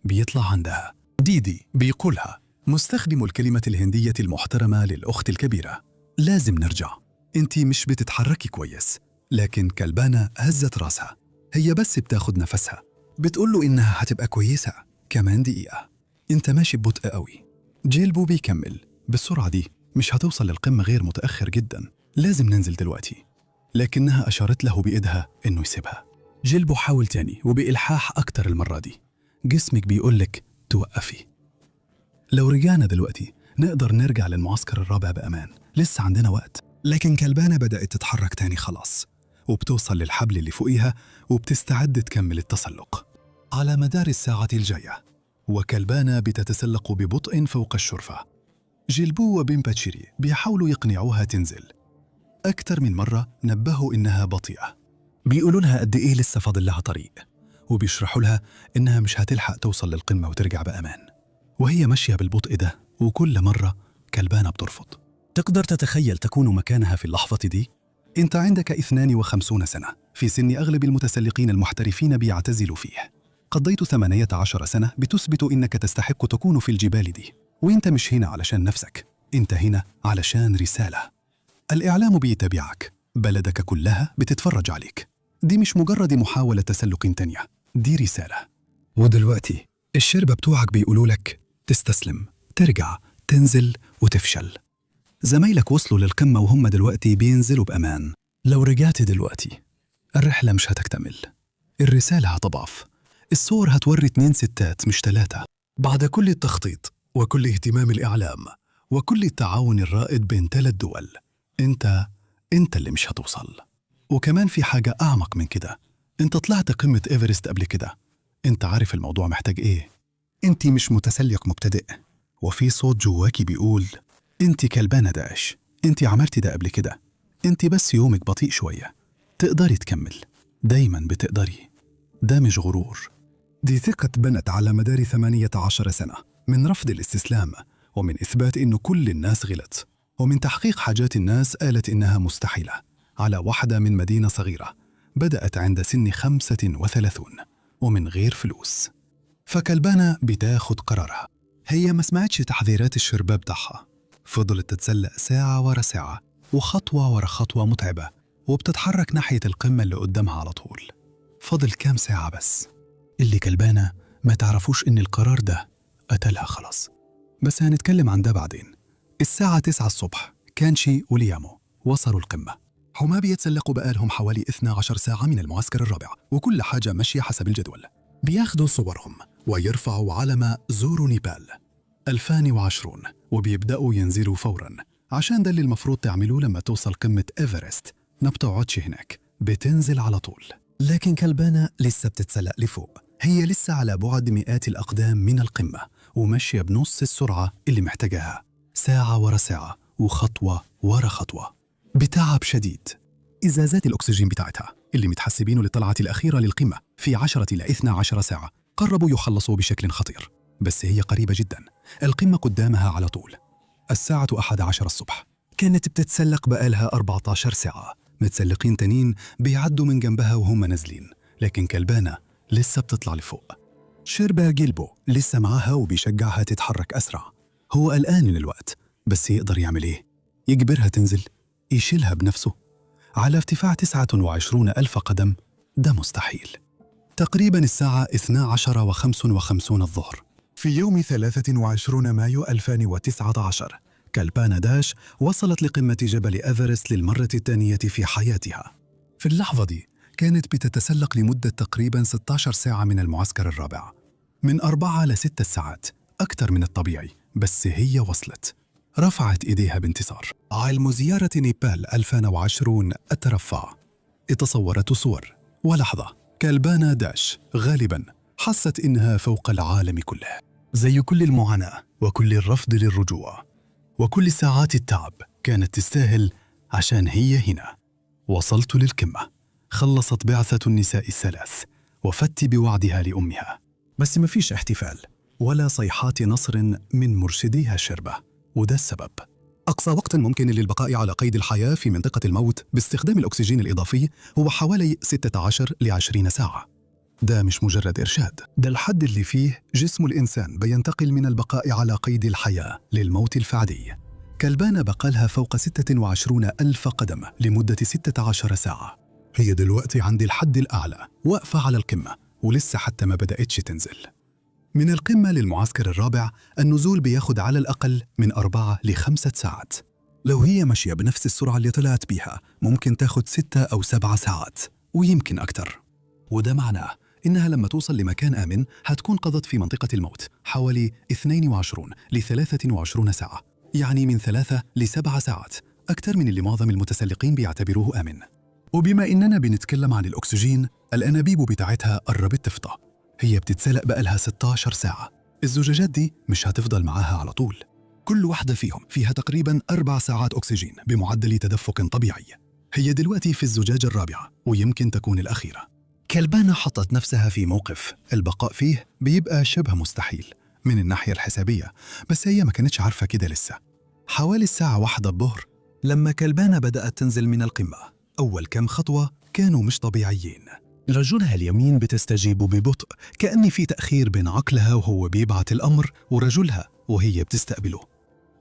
بيطلع عندها ديدي بيقولها مستخدم الكلمة الهندية المحترمة للأخت الكبيرة، لازم نرجع، انتي مش بتتحركي كويس. لكن كلبانة هزت راسها، هي بس بتاخد نفسها. بتقوله إنها هتبقى كويسة كمان دقيقة، انت ماشي ببطء قوي. جيلبو بيكمل، بالسرعة دي مش هتوصل للقمة غير متأخر جدا، لازم ننزل دلوقتي. لكنها أشارت له بإيدها إنه يسيبها. جيلبو حاول تاني وبإلحاح أكتر المرة دي، جسمك بيقولك توقفي. لو رجعنا دلوقتي نقدر نرجع للمعسكر الرابع بأمان، لسه عندنا وقت. لكن كلبانة بدأت تتحرك تاني خلاص، وبتوصل للحبل اللي فوقيها وبتستعد تكمل التسلق. على مدار الساعة الجاية وكلبانة بتتسلق ببطء فوق الشرفة، جيلبو وبيمباتشيري بيحاولوا يقنعوها تنزل، أكتر من مرة نبهوا إنها بطيئة، بيقولوا لها قد إيه لسه فاضل لها طريق، وبيشرحوا لها إنها مش هتلحق توصل للقمة وترجع بأمان. وهي ماشية بالبطء ده، وكل مرة كلبانة بترفض. تقدر تتخيل تكون مكانها في اللحظة دي؟ أنت عندك 52 سنة، في سن أغلب المتسلقين المحترفين بيعتزلوا فيه. قضيت 18 سنة بتثبت إنك تستحق تكون في الجبال دي، وإنت مش هنا علشان نفسك، إنت هنا علشان رسالة. الإعلام بيتابعك، بلدك كلها بتتفرج عليك. دي مش مجرد محاولة تسلق تانية، دي رسالة. ودلوقتي الشربة بتوعك بيقولوا لك تستسلم، ترجع، تنزل وتفشل. زمايلك وصلوا للقمة وهم دلوقتي بينزلوا بأمان. لو رجعت دلوقتي الرحلة مش هتكتمل، الرسالة هتضعف، الصور هتوري 2 ستات مش 3. بعد كل التخطيط وكل اهتمام الإعلام وكل التعاون الرائد بين 3 دول، انت اللي مش هتوصل. وكمان في حاجة أعمق من كده، انت طلعت قمة إيفرست قبل كده، انت عارف الموضوع محتاج ايه. انت مش متسلق مبتدئ، وفي صوت جواكي بيقول انت كلبانة داعش، انت عملتي ده قبل كده، انت بس يومك بطيء شوية، تقدري تكمل، دايما بتقدري. ده مش غرور، دي ثقة بنت على مدار 18 سنة من رفض الاستسلام، ومن إثبات إنه كل الناس غلط، ومن تحقيق حاجات الناس قالت إنها مستحيلة، على واحدة من مدينة صغيرة بدأت عند سن 35 ومن غير فلوس. فكلبانة بتاخد قرارها. هي ما سمعتش تحذيرات الشربة بتاعها، فضلت تتسلق ساعة ورا ساعة وخطوة ورا خطوة متعبة، وبتتحرك ناحية القمة اللي قدامها على طول. فضل كام ساعة بس. اللي كلبانة ما تعرفوش إن القرار ده قتلها خلاص، بس هنتكلم عن ده بعدين. الساعة 9 الصبح كانشي وليامو وصلوا القمة. هما بيتسلقوا بقالهم حوالي 12 ساعة من المعسكر الرابع، وكل حاجة ماشية حسب الجدول. بياخدوا صورهم ويرفعوا علم زورو نيبال 2020، وبيبدأوا ينزلوا فوراً، عشان ده اللي المفروض تعملوه لما توصل قمة إيفرست. ما بتقعدش هناك، بتنزل على طول. لكن كلبانة لسه بتتسلق لفوق، هي لسه على بعد مئات الأقدام من القمة، وماشية بنص السرعة اللي محتاجاها، ساعة ورا ساعة وخطوة ورا خطوة، بتعب شديد. إزازات الأكسجين بتاعتها اللي متحسبينه للطلعة الأخيرة للقمة في 10 إلى 12 ساعة قربوا يخلصوا بشكل خطير، بس هي قريبة جدا، القمة قدامها على طول. الساعة 11 الصبح، كانت بتتسلق بقالها 14 ساعة، متسلقين تانيين بيعدوا من جنبها وهم نازلين، لكن كلبانة لسه بتطلع لفوق. شربة جيلبو لسه معاها وبيشجعها تتحرك أسرع. هو قلقان من الوقت، بس يقدر يعمل إيه؟ يجبرها تنزل، يشيلها بنفسه على ارتفاع 29,000 قدم؟ ده مستحيل. تقريباً الساعة 12:55 الظهر في يوم 23 مايو 2019، كلبانة داش وصلت لقمة جبل إيفرست للمرة الثانية في حياتها. في اللحظة دي كانت بتتسلق لمدة تقريباً 16 ساعة من المعسكر الرابع، من 4 ل 6 ساعات، أكثر من الطبيعي، بس هي وصلت. رفعت إيديها بانتصار. علم زيارة نيبال 2020 الترفع. اتصورت صور، ولحظة كلبانة داش غالباً حست إنها فوق العالم كله. زي كل المعاناة وكل الرفض للرجوع وكل ساعات التعب كانت تستاهل، عشان هي هنا. وصلت للقمة، خلصت بعثة النساء الثلاث، وفت بوعدها لأمها. بس ما فيش احتفال ولا صيحات نصر من مرشديها الشربة، وده السبب. أقصى وقت ممكن للبقاء على قيد الحياة في منطقة الموت باستخدام الأكسجين الإضافي هو حوالي 16 ل 20 ساعة. ده مش مجرد إرشاد، ده الحد اللي فيه جسم الإنسان بينتقل من البقاء على قيد الحياة للموت الفعلي. كلبانة بقالها فوق 26,000 قدم لمدة 16 ساعة. هي دلوقتي عند الحد الأعلى، واقفة على القمة، ولسه حتى ما بدأتش تنزل. من القمة للمعسكر الرابع النزول بياخد على الأقل من 4 ل 5 ساعات. لو هي ماشية بنفس السرعة اللي طلعت بيها ممكن تاخد 6 أو 7 ساعات، ويمكن أكتر. وده معناه إنها لما توصل لمكان آمن هتكون قضت في منطقة الموت حوالي 22 ل 23 ساعة، يعني من 3 ل 7 ساعات، أكتر من اللي معظم المتسلقين بيعتبروه آمن. وبما إننا بنتكلم عن الأكسجين، الأنابيب بتاعتها قربت تفضى. هي بتتسلق بقالها 16 ساعة، الزجاجات دي مش هتفضل معاها على طول. كل واحدة فيهم فيها تقريباً 4 ساعات أكسجين بمعدل تدفق طبيعي. هي دلوقتي في الزجاجة الرابعة ويمكن تكون الأخيرة. كلبانة حطت نفسها في موقف البقاء فيه بيبقى شبه مستحيل من الناحية الحسابية، بس هي ما كانتش عارفة كده لسه. حوالي الساعة 1 الظهر لما كلبانة بدأت تنزل من القمة، أول كم خطوة كانوا مش طبيعيين. رجلها اليمين بتستجيب ببطء، كأن في تأخير بين عقلها وهو بيبعت الأمر ورجلها وهي بتستقبله.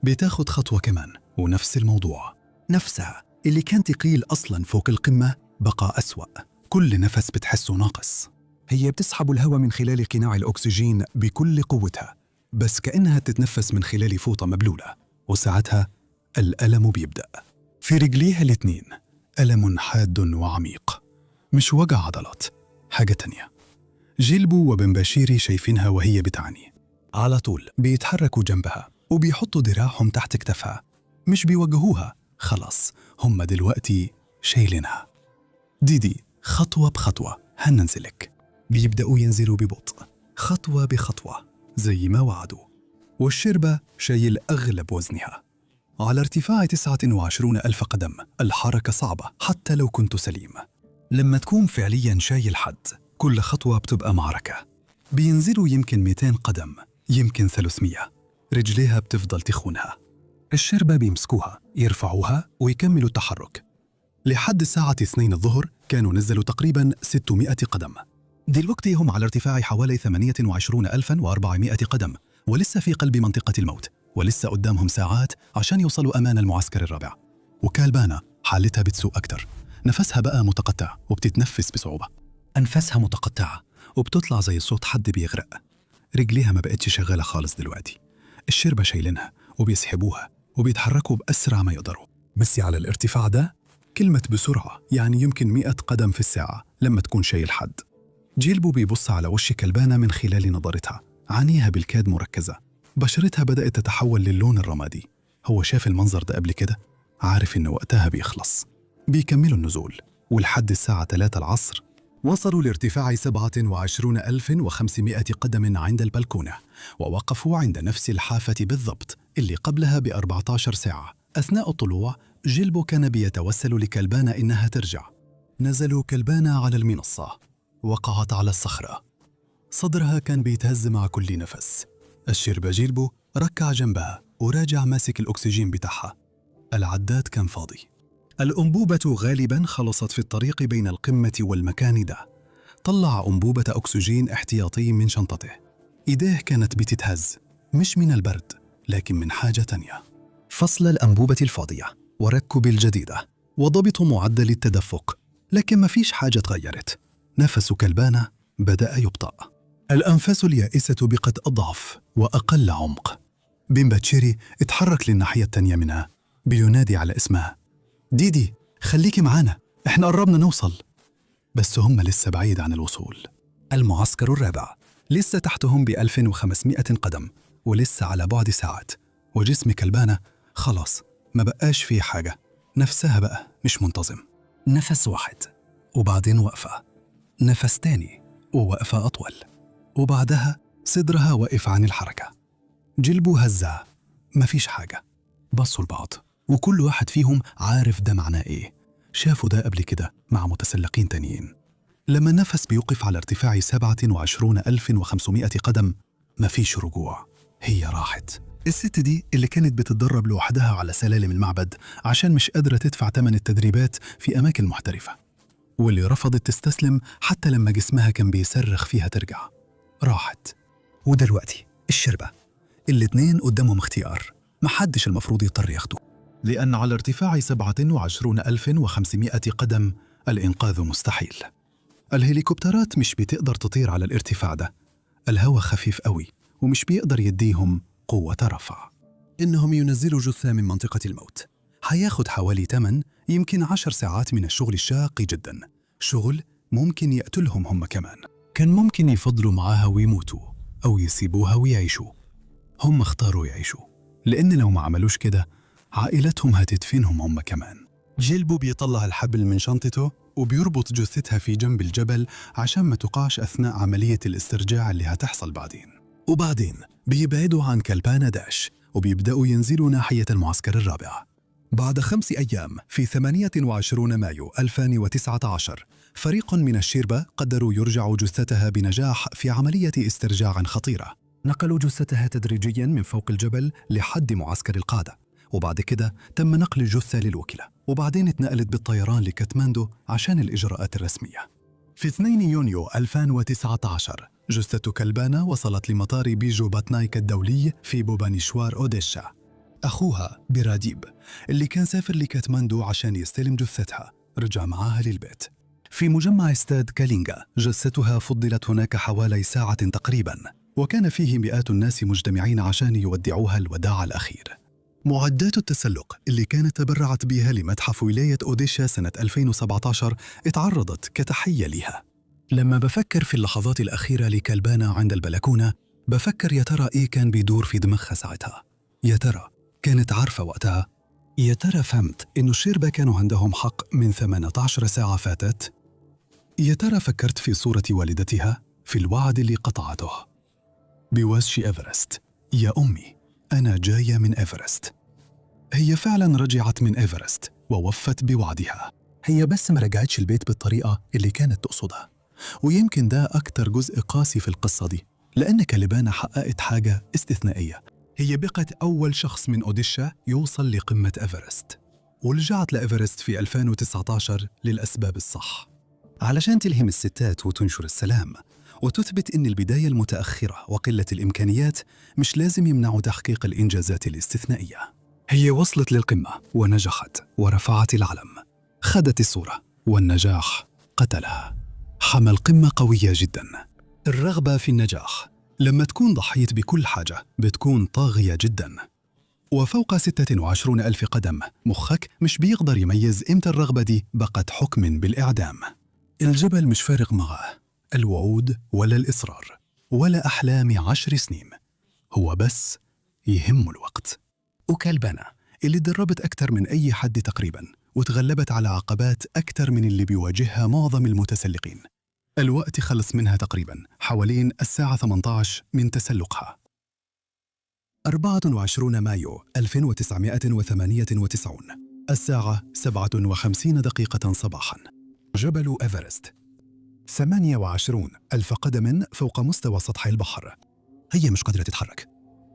بتاخد خطوة كمان ونفس الموضوع، نفسها اللي كان تقيل أصلاً فوق القمة بقى أسوأ، كل نفس بتحسه ناقص. هي بتسحب الهواء من خلال قناع الأكسجين بكل قوتها، بس كأنها تتنفس من خلال فوطة مبلولة، وساعتها الألم بيبدأ. في رجليها الاتنين ألم حاد وعميق، مش وجع عضلات، حاجة تانية. جيلبو وبن بشيري شايفينها وهي بتعاني، على طول بيتحركوا جنبها وبيحطوا دراعهم تحت كتفها، مش بيوجهوها، خلاص هم دلوقتي شايلينها. ديدي خطوة بخطوة هننزلك. بيبدأوا ينزلوا ببطء، خطوة بخطوة زي ما وعدوا، والشربة شايل أغلب وزنها على ارتفاع 29,000 قدم. الحركة صعبة حتى لو كنت سليم. لما تكون فعلياً شايل حد، كل خطوة بتبقى معركة. بينزلوا يمكن 200 قدم، يمكن 300. رجليها بتفضل تخونها. الشربة بيمسكوها، يرفعوها ويكملوا التحرك. لحد الساعة 2 الظهر كانوا نزلوا تقريباً 600 قدم. دلوقتي هم على ارتفاع حوالي 28,400 قدم، ولسه في قلب منطقة الموت، ولسه قدامهم ساعات عشان يوصلوا أمان المعسكر الرابع. وكالبانا حالتها بتسوء أكتر، نفسها بقى متقطع وبتتنفس بصعوبة. أنفاسها متقطعة وبتطلع زي صوت حد بيغرق. رجليها ما بقتش شغالة خالص دلوقتي. الشربة شايلينها وبيسحبوها وبيتحركوا بأسرع ما يقدروا، بس على الارتفاع ده كلمة بسرعة يعني يمكن 100 قدم في الساعة لما تكون شايل حد. جيلبو بيبص على وش كلبانة من خلال نظرتها، عينيها بالكاد مركزة، بشرتها بدأت تتحول للون الرمادي. هو شاف المنظر ده قبل كده، عارف إن وقتها بيخلص. بيكملوا النزول، ولحد الساعة 3 العصر وصلوا لارتفاع 27,500 قدم عند البلكونة، ووقفوا عند نفس الحافة بالضبط اللي قبلها ب14 ساعة. أثناء الطلوع جيلبو كان بيتوسل لكلبانة إنها ترجع. نزلوا كلبانة على المنصة، وقعت على الصخرة، صدرها كان بيتهز مع كل نفس. الشربة جيلبو ركع جنبها وراجع ماسك الأكسجين بتاعها. العداد كان فاضي. الأنبوبة غالباً خلصت في الطريق بين القمة والمكان ده. طلع أنبوبة أكسجين احتياطي من شنطته. إيديه كانت بتتهز، مش من البرد لكن من حاجة تانية. فصل الأنبوبة الفاضية وركب الجديدة وضبط معدل التدفق، لكن ما فيش حاجة تغيرت. نفس كلبانة بدأ يبطأ، الأنفاس اليائسة بقت أضعف وأقل عمق. بن باتشيري اتحرك للناحية التانية منها بينادي على اسمها. ديدي خليكي معانا، احنا قربنا نوصل. بس هم لسه بعيد عن الوصول. المعسكر الرابع لسه تحتهم ب1500 قدم، ولسه على بعد ساعات، وجسم كلبانة خلاص ما بقاش فيه حاجة. نفسها بقى مش منتظم. نفس واحد وبعدين وقفة، نفس تاني ووقفة أطول، وبعدها صدرها واقف عن الحركة. جيلبو هزها، مفيش حاجة. بصوا لبعض وكل واحد فيهم عارف ده معناه إيه. شافوا ده قبل كده مع متسلقين تانيين. لما النفس بيوقف على ارتفاع 27,500 قدم مفيش رجوع، هي راحت. الست دي اللي كانت بتتدرب لوحدها على سلالم المعبد عشان مش قادرة تدفع تمن التدريبات في أماكن محترفة، واللي رفضت تستسلم حتى لما جسمها كان بيصرخ فيها ترجع، راحت. ودلوقتي الشربة، الاتنين قدامهم اختيار محدش المفروض يضطر ياخده، لأن على ارتفاع 27,500 قدم الإنقاذ مستحيل. الهليكوبترات مش بتقدر تطير على الارتفاع ده، الهواء خفيف قوي ومش بيقدر يديهم قوة رفع. إنهم ينزلوا جثة من منطقة الموت هياخد حوالي 8 يمكن 10 ساعات من الشغل الشاق جدا، شغل ممكن يقتلهم هم كمان. كان ممكن يفضلوا معاها ويموتوا أو يسيبوها ويعيشوا. هم اختاروا يعيشوا، لأن لو ما عملوش كده عائلتهم هتدفنهم هم كمان. جيلبو بيطلع الحبل من شنطته وبيربط جثتها في جنب الجبل عشان ما تقعش أثناء عملية الاسترجاع اللي هتحصل بعدين. وبعدين بيبعدوا عن كلبانة داش وبيبدأوا ينزلوا ناحية المعسكر الرابع. بعد 5 أيام في 28 مايو 2019 فريق من الشيربا قدروا يرجعوا جثتها بنجاح في عملية استرجاع خطيرة. نقلوا جثتها تدريجياً من فوق الجبل لحد معسكر القادة، وبعد كده تم نقل الجثة للوكلة، وبعدين اتنقلت بالطيران لكاتماندو عشان الإجراءات الرسمية. في 2 يونيو 2019 جثة كلبانا وصلت لمطار بيجو باتنايك الدولي في بوبانيشوار أوديشا. أخوها براديب اللي كان سافر لكاتماندو عشان يستلم جثتها رجع معاها للبيت. في مجمع استاد كالينغا جثتها فضلت هناك حوالي ساعة تقريباً، وكان فيه مئات الناس مجتمعين عشان يودعوها الوداع الأخير. معدات التسلق اللي كانت تبرعت بها لمتحف ولاية أوديشا سنة 2017 اتعرضت كتحية لها. لما بفكر في اللحظات الأخيرة لكلبانا عند البلكونة بفكر يا ترى إيه كان بيدور في دماغها ساعتها؟ يا ترى كانت عارفة وقتها؟ يا ترى فهمت إنه الشيربا كانوا عندهم حق من 18 ساعة فاتت؟ يا ترى فكرت في صورة والدتها في الوعد اللي قطعته بوشي إيفرست؟ يا أمي أنا جاية من إيفرست. هي فعلا رجعت من إيفرست ووفت بوعدها، هي بس ما رجعتش البيت بالطريقة اللي كانت تقصدها. ويمكن ده أكتر جزء قاسي في القصة دي، لأن كلبانا حققت حاجة استثنائية. هي بقت أول شخص من أوديشا يوصل لقمة إيفرست، ورجعت لإيفرست في 2019 للأسباب الصح، علشان تلهم الستات وتنشر السلام وتثبت إن البداية المتأخرة وقلة الإمكانيات مش لازم يمنعوا تحقيق الإنجازات الاستثنائية. هي وصلت للقمة ونجحت ورفعت العلم، خدت الصورة، والنجاح قتلها. حمى القمة قوية جدا. الرغبة في النجاح لما تكون ضحيت بكل حاجة بتكون طاغية جدا. وفوق 26 ألف قدم مخك مش بيقدر يميز إمتى الرغبة دي بقت حكم بالإعدام. الجبل مش فارق معاه الوعود ولا الإصرار ولا أحلام 10 سنين، هو بس يهم الوقت. وكلبانا اللي دربت أكتر من أي حد تقريباً وتغلبت على عقبات أكتر من اللي بيواجهها معظم المتسلقين، الوقت خلص منها تقريباً حوالين الساعة 18 من تسلقها. 24 مايو 1998 الساعة 57 دقيقة صباحاً، جبل إيفرست 28 ألف قدم فوق مستوى سطح البحر. هي مش قادرة تتحرك،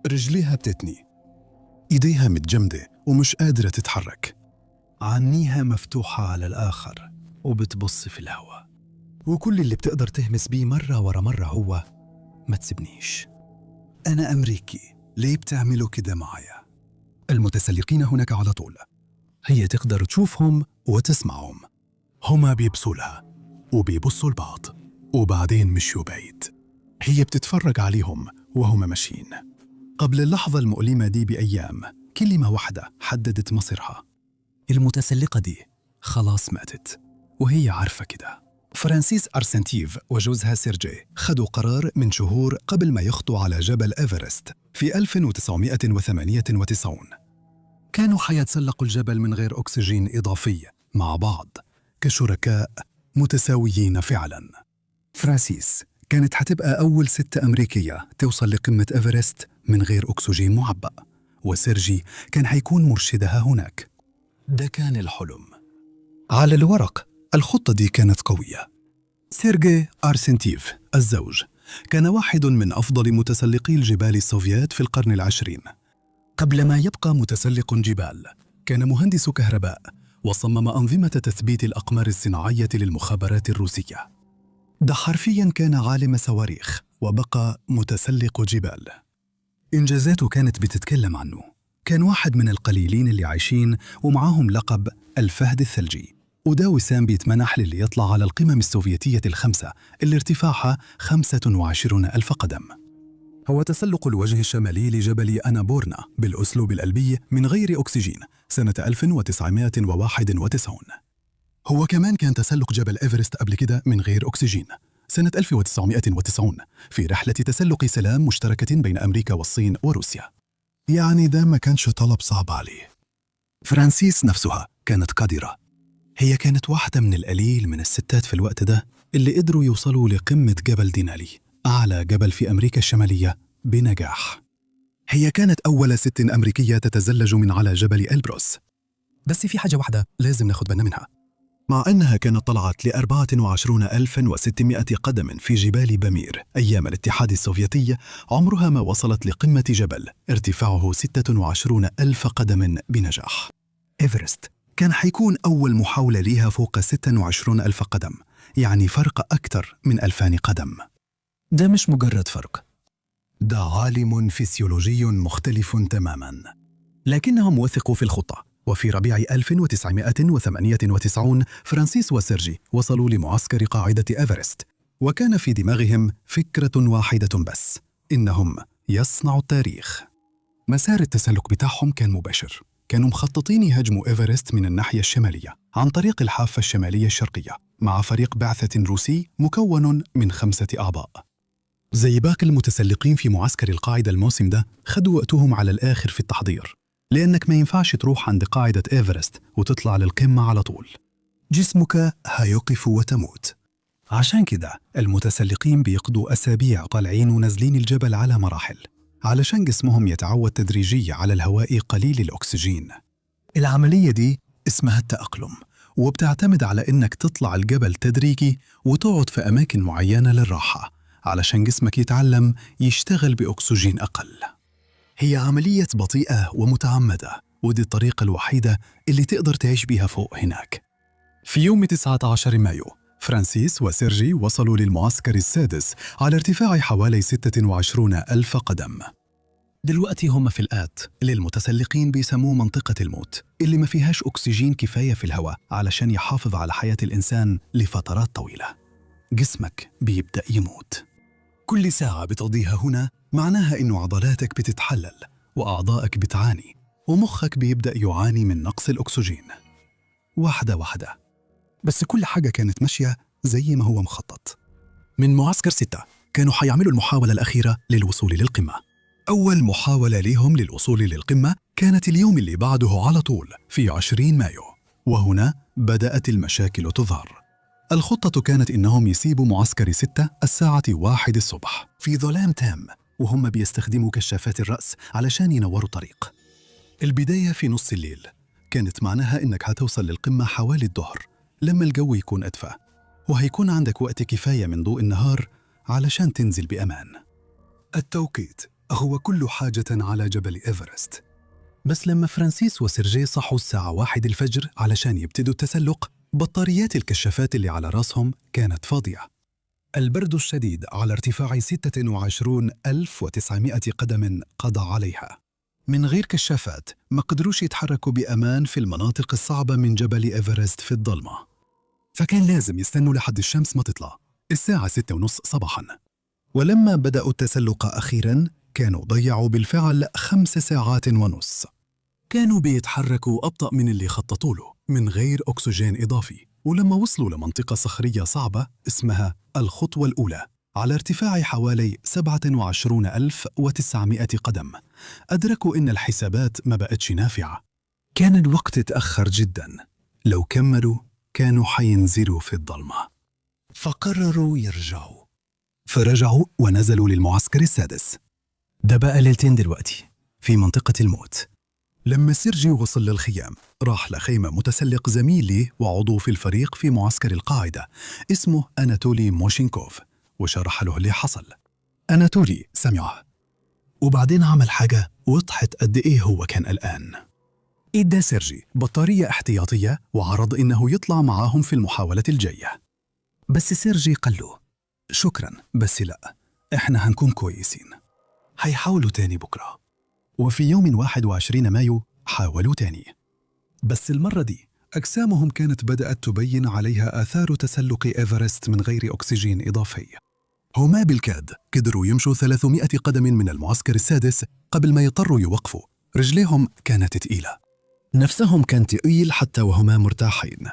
رجليها بتتني، إيديها متجمدة ومش قادرة تتحرك، عينيها مفتوحة على الآخر وبتبص في الهواء، وكل اللي بتقدر تهمس بيه مرة ورا مرة هو ما تسيبنيش، أنا أمريكي، ليه بتعملوا كده معايا؟ المتسلقين هناك على طول، هي تقدر تشوفهم وتسمعهم، هما بيبصوا لها وبيبصوا لبعض وبعدين مشوا بعيد. هي بتتفرج عليهم وهم ماشيين. قبل اللحظة المؤلمة دي بأيام كلمة واحدة حددت مصيرها، المتسلقة دي خلاص ماتت وهي عارفة كده. فرانسيس أرسنتيف وجوزها سيرجي خدوا قرار من شهور قبل ما يخطوا على جبل إيفرست في 1998. كانوا حيتسلقوا الجبل من غير أكسجين إضافي مع بعض كشركاء متساويين فعلاً. فرانسيس كانت حتبقى أول ست أمريكية توصل لقمة إيفرست من غير أكسجين معبأ، وسيرجي كان حيكون مرشدها هناك. ده كان الحلم. على الورق الخطة دي كانت قوية. سيرجي أرسنتيف الزوج كان واحد من أفضل متسلقي الجبال السوفيات في القرن العشرين. قبل ما يبقى متسلق جبال كان مهندس كهرباء، وصمم أنظمة تثبيت الأقمار الصناعية للمخابرات الروسية. ده حرفياً كان عالم صواريخ وبقى متسلق جبال. إنجازاته كانت بتتكلم عنه، كان واحد من القليلين اللي عايشين ومعاهم لقب الفهد الثلجي، وده وسام بيتمنح للي يطلع على القمم السوفيتية الخمسة اللي ارتفاعها 25 ألف قدم. هو تسلق الوجه الشمالي لجبل أنابورنا بالأسلوب الألبي من غير أكسجين سنة 1991. هو كمان كان تسلق جبل إيفرست قبل كده من غير أكسجين سنة 1990 في رحلة تسلق سلام مشتركة بين أمريكا والصين وروسيا. يعني ده ما كانش طلب صعب عليه. فرانسيس نفسها كانت قادرة. هي كانت واحدة من القليل من الستات في الوقت ده اللي قدروا يوصلوا لقمة جبل دينالي، أعلى جبل في أمريكا الشمالية، بنجاح. هي كانت أول ست أمريكية تتزلج من على جبل إلبروس. بس في حاجة واحدة لازم ناخد بالنا منها. مع أنها كانت طلعت ل24,600 قدم في جبال بامير أيام الاتحاد السوفيتي، عمرها ما وصلت لقمة جبل ارتفاعه 26,000 قدم بنجاح. إيفرست كان حيكون أول محاولة ليها فوق 26,000 قدم، يعني فرق أكثر من 2,000 قدم. ده مش مجرد فرق، ده عالم فيسيولوجي مختلف تماماً. لكنهم وثقوا في الخطة. وفي ربيع 1998 فرانسيس وسيرجي وصلوا لمعسكر قاعدة إيفرست، وكان في دماغهم فكرة واحدة بس، إنهم يصنعوا التاريخ. مسار التسلق بتاعهم كان مباشر، كانوا مخططين يهاجموا إيفرست من الناحية الشمالية عن طريق الحافة الشمالية الشرقية مع فريق بعثة روسي مكون من 5 أعضاء. زي باقي المتسلقين في معسكر القاعدة الموسم ده، خدوا وقتهم على الآخر في التحضير، لأنك ما ينفعش تروح عند قاعدة إيفرست وتطلع للقمة على طول، جسمك هيقف وتموت. عشان كده المتسلقين بيقضوا أسابيع طالعين ونازلين الجبل على مراحل، علشان جسمهم يتعود تدريجيا على الهواء قليل الأكسجين. العملية دي اسمها التأقلم، وبتعتمد على إنك تطلع الجبل تدريجي وتقعد في أماكن معينة للراحة، علشان جسمك يتعلم يشتغل بأكسجين أقل. هي عملية بطيئة ومتعمدة، ودي الطريقة الوحيدة اللي تقدر تعيش بيها فوق هناك. في يوم 19 مايو فرانسيس وسيرجي وصلوا للمعسكر السادس على ارتفاع حوالي 26,000 قدم. دلوقتي هم في الآت اللي المتسلقين بيسموه منطقة الموت، اللي ما فيهاش أكسجين كفاية في الهواء علشان يحافظ على حياة الإنسان لفترات طويلة. جسمك بيبدأ يموت. كل ساعة بتقضيها هنا معناها إنه عضلاتك بتتحلل وأعضائك بتعاني ومخك بيبدأ يعاني من نقص الأكسجين. واحدة واحدة، بس كل حاجة كانت ماشية زي ما هو مخطط. من معسكر 6 كانوا حيعملوا المحاولة الأخيرة للوصول للقمة. أول محاولة لهم للوصول للقمة كانت اليوم اللي بعده على طول في 20 مايو، وهنا بدأت المشاكل تظهر. الخطة كانت إنهم يسيبوا معسكر 6 الساعة 1 الصبح في ظلام تام، وهم بيستخدموا كشافات الرأس علشان ينوروا الطريق. البداية في نص الليل كانت معناها إنك هتوصل للقمة حوالي الظهر لما الجو يكون أدفى، وهيكون عندك وقت كفاية من ضوء النهار علشان تنزل بأمان. التوقيت هو كل حاجة على جبل إيفرست. بس لما فرانسيس وسيرجي صحوا الساعة 1 الفجر علشان يبتدوا التسلق، بطاريات الكشافات اللي على راسهم كانت فاضية. البرد الشديد على ارتفاع 26,900 قدم قضى عليها. من غير كشافات ما قدروش يتحركوا بأمان في المناطق الصعبة من جبل إيفرست في الظلمة، فكان لازم يستنوا لحد الشمس ما تطلع الساعة 6:30 صباحاً. ولما بدأوا التسلق أخيراً كانوا ضيعوا بالفعل 5 ساعات ونص. كانوا بيتحركوا أبطأ من اللي خططوا له من غير أكسجين إضافي، ولما وصلوا لمنطقة صخرية صعبة اسمها الخطوة الأولى على ارتفاع حوالي 27,900 قدم، أدركوا إن الحسابات ما بقتش نافعة. كان الوقت اتأخر جداً، لو كملوا كانوا حينزلوا في الظلمة. فقرروا يرجعوا، فرجعوا ونزلوا للمعسكر السادس. ده بقى ليلتين دلوقتي في منطقة الموت. لما سيرجي وصل للخيام راح لخيمة متسلق زميل لي وعضو في الفريق في معسكر القاعدة اسمه أناتولي موشينكوف، وشرح له اللي حصل. أناتولي سمعه، وبعدين عمل حاجة وضحت قد إيه هو كان قلقان. إدى سيرجي بطارية احتياطية وعرض إنه يطلع معاهم في المحاولة الجاية، بس سيرجي قال له شكراً بس لا، إحنا هنكون كويسين، هيحاولوا تاني بكرة. وفي يوم 21 مايو حاولوا تاني، بس المرة دي أجسامهم كانت بدأت تبين عليها آثار تسلق إيفرست من غير أكسجين إضافي. هما بالكاد قدروا يمشوا 300 قدم من المعسكر السادس قبل ما يضطروا يوقفوا. رجليهم كانت تقيلة، نفسهم كان تقيل حتى وهما مرتاحين.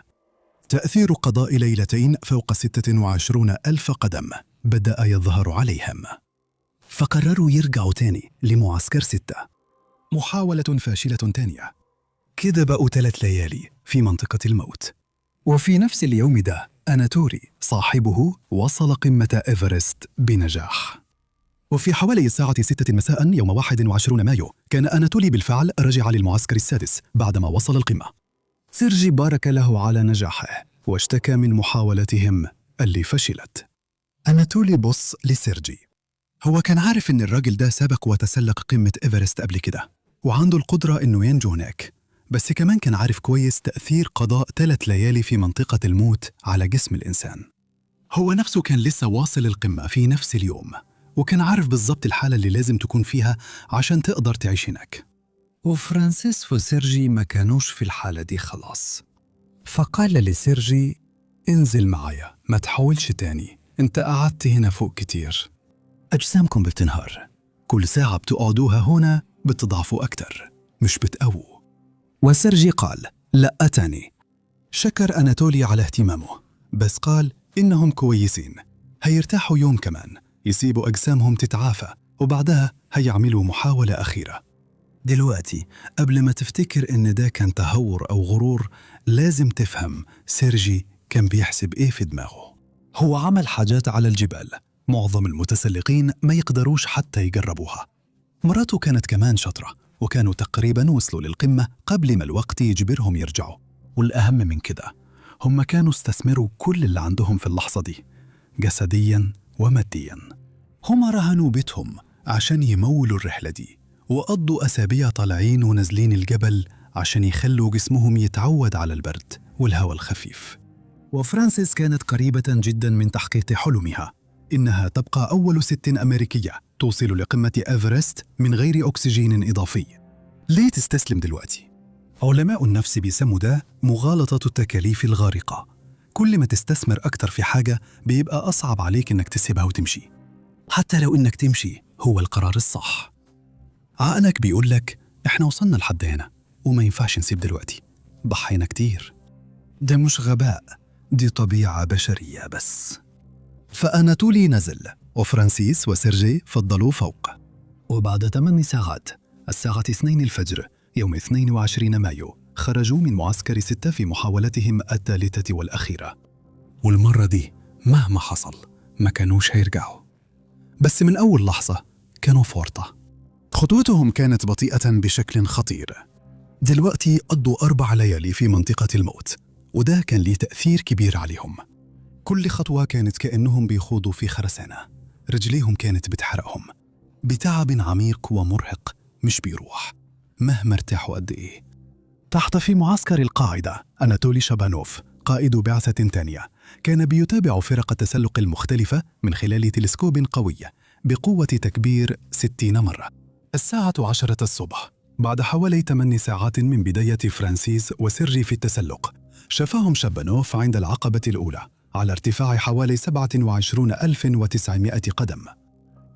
تأثير قضاء ليلتين فوق 26,000 قدم بدأ يظهر عليهم، فقرروا يرجعوا تاني لمعسكر 6. محاولة فاشلة تانية. كده بقوا 3 ليالي في منطقة الموت. وفي نفس اليوم ده أناتولي صاحبه وصل قمة إيفرست بنجاح. وفي حوالي الساعة 6 مساء يوم 21 مايو كان أناتولي بالفعل رجع للمعسكر السادس بعدما وصل القمة. سيرجي بارك له على نجاحه واشتكى من محاولاتهم اللي فشلت. أناتولي بص لسيرجي. هو كان عارف إن الراجل ده سبق وتسلق قمة إيفرست قبل كده وعنده القدرة إنه ينجو هناك، بس كمان كان عارف كويس تأثير قضاء 3 ليالي في منطقة الموت على جسم الإنسان. هو نفسه كان لسه واصل القمة في نفس اليوم، وكان عارف بالضبط الحالة اللي لازم تكون فيها عشان تقدر تعيش هناك. وفرانسيس وسيرجي ما كانوش في الحالة دي خلاص، فقال لسيرجي: انزل معايا، ما تحاولش تاني، انت قعدت هنا فوق كتير، أجسامكم بتنهار، كل ساعة بتقعدوها هنا بتضعفوا أكتر مش بتقووا. وسيرجي قال: لا تاني. شكر أناتولي على اهتمامه، بس قال إنهم كويسين، هيرتاحوا يوم كمان، يسيبوا أجسامهم تتعافى وبعدها هيعملوا محاولة أخيرة. دلوقتي قبل ما تفتكر إن ده كان تهور أو غرور، لازم تفهم سيرجي كان بيحسب إيه في دماغه. هو عمل حاجات على الجبال معظم المتسلقين ما يقدروش حتى يجربوها. مراته كانت كمان شاطرة وكانوا تقريبا وصلوا للقمة قبل ما الوقت يجبرهم يرجعوا، والأهم من كده هم كانوا استثمروا كل اللي عندهم في اللحظة دي جسديا وماديا. هم رهنوا بيتهم عشان يمولوا الرحلة دي، وقضوا أسابيع طالعين ونازلين الجبل عشان يخلوا جسمهم يتعود على البرد والهواء الخفيف. وفرانسيس كانت قريبة جدا من تحقيق حلمها، إنها تبقى أول ست أمريكية توصل لقمة إيفرست من غير أكسجين إضافي. ليه تستسلم دلوقتي؟ علماء النفس بيسموا ده مغالطة التكاليف الغارقة. كل ما تستثمر أكتر في حاجة بيبقى أصعب عليك إنك تسيبها وتمشي، حتى لو إنك تمشي هو القرار الصح. عقلك بيقولك إحنا وصلنا لحد هنا وما ينفعش نسيب دلوقتي، ضحينا كتير. ده مش غباء، دي طبيعة بشرية بس. فأناتولي نزل وفرانسيس وسيرجي فضلوا فوق، وبعد 8 ساعات الساعة 2 الفجر يوم 22 مايو خرجوا من معسكر 6 في محاولتهم الثالثة والأخيرة. والمرة دي مهما حصل ما كانوش هيرجعوا، بس من أول لحظة كانوا في ورطة. خطوتهم كانت بطيئة بشكل خطير. دلوقتي قضوا 4 ليالي في منطقة الموت، وده كان ليه تأثير كبير عليهم. كل خطوة كانت كأنهم بيخوضوا في خرسانة، رجليهم كانت بتحرقهم بتعب عميق ومرهق مش بيروح مهما ارتاحوا قد إيه. تحت في معسكر القاعدة أناتولي شابانوف قائد بعثة تانية كان بيتابع فرق التسلق المختلفة من خلال تلسكوب قوي بقوة تكبير 60 مرة. الساعة 10 الصبح بعد حوالي 8 ساعات من بداية فرانسيس وسيرجي في التسلق، شافهم شابانوف عند العقبة الأولى على ارتفاع حوالي 27,900 قدم،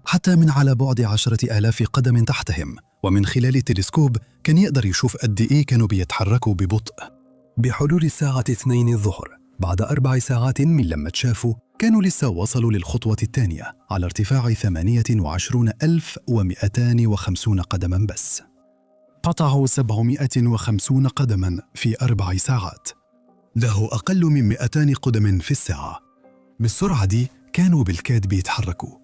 حتى من على بعد 10,000 قدم تحتهم، ومن خلال التلسكوب كان يقدر يشوف قد إيه كانوا بيتحركوا ببطء. بحلول الساعة 2 الظهر بعد 4 ساعات من لما تشافوا كانوا لسه وصلوا للخطوة الثانية على ارتفاع 28,250 قدما بس. قطعوا 750 قدما في 4 ساعات، له أقل من 200 قدم في الساعة. بالسرعة دي كانوا بالكاد بيتحركوا.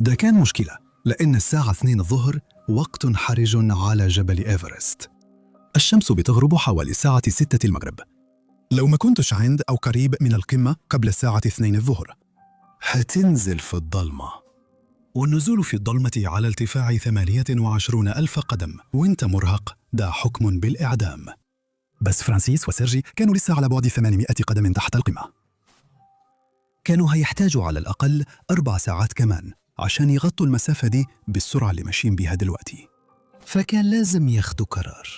ده كان مشكلة لأن الساعة 2 الظهر وقت حرج على جبل إيفرست. الشمس بتغرب حوالي الساعة 6 المغرب. لو ما كنتش عند أو قريب من القمة قبل الساعة 2 الظهر هتنزل في الضلمة، والنزول في الضلمة على ارتفاع 28,000 قدم وانت مرهق ده حكم بالإعدام. بس فرانسيس وسيرجي كانوا لسه على بعد 800 قدم تحت القمة. كانوا هيحتاجوا على الأقل 4 ساعات كمان عشان يغطوا المسافة دي بالسرعة اللي ماشيين بيها دلوقتي، فكان لازم ياخدوا قرار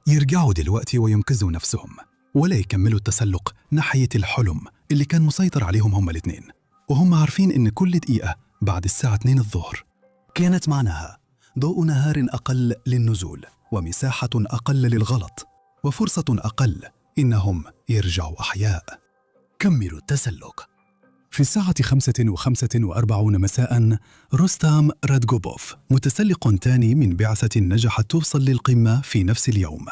يرجعوا دلوقتي وينقذوا نفسهم، ولا يكملوا التسلق ناحية الحلم اللي كان مسيطر عليهم هما الاثنين، وهم عارفين إن كل دقيقة بعد الساعة 2 الظهر كانت معناها ضوء نهار أقل للنزول ومساحة أقل للغلط وفرصة أقل إنهم يرجعوا أحياء. كملوا التسلق. في الساعة 5:45 مساء روستام رادجوبوف متسلق تاني من بعثة نجحت توصل للقمة في نفس اليوم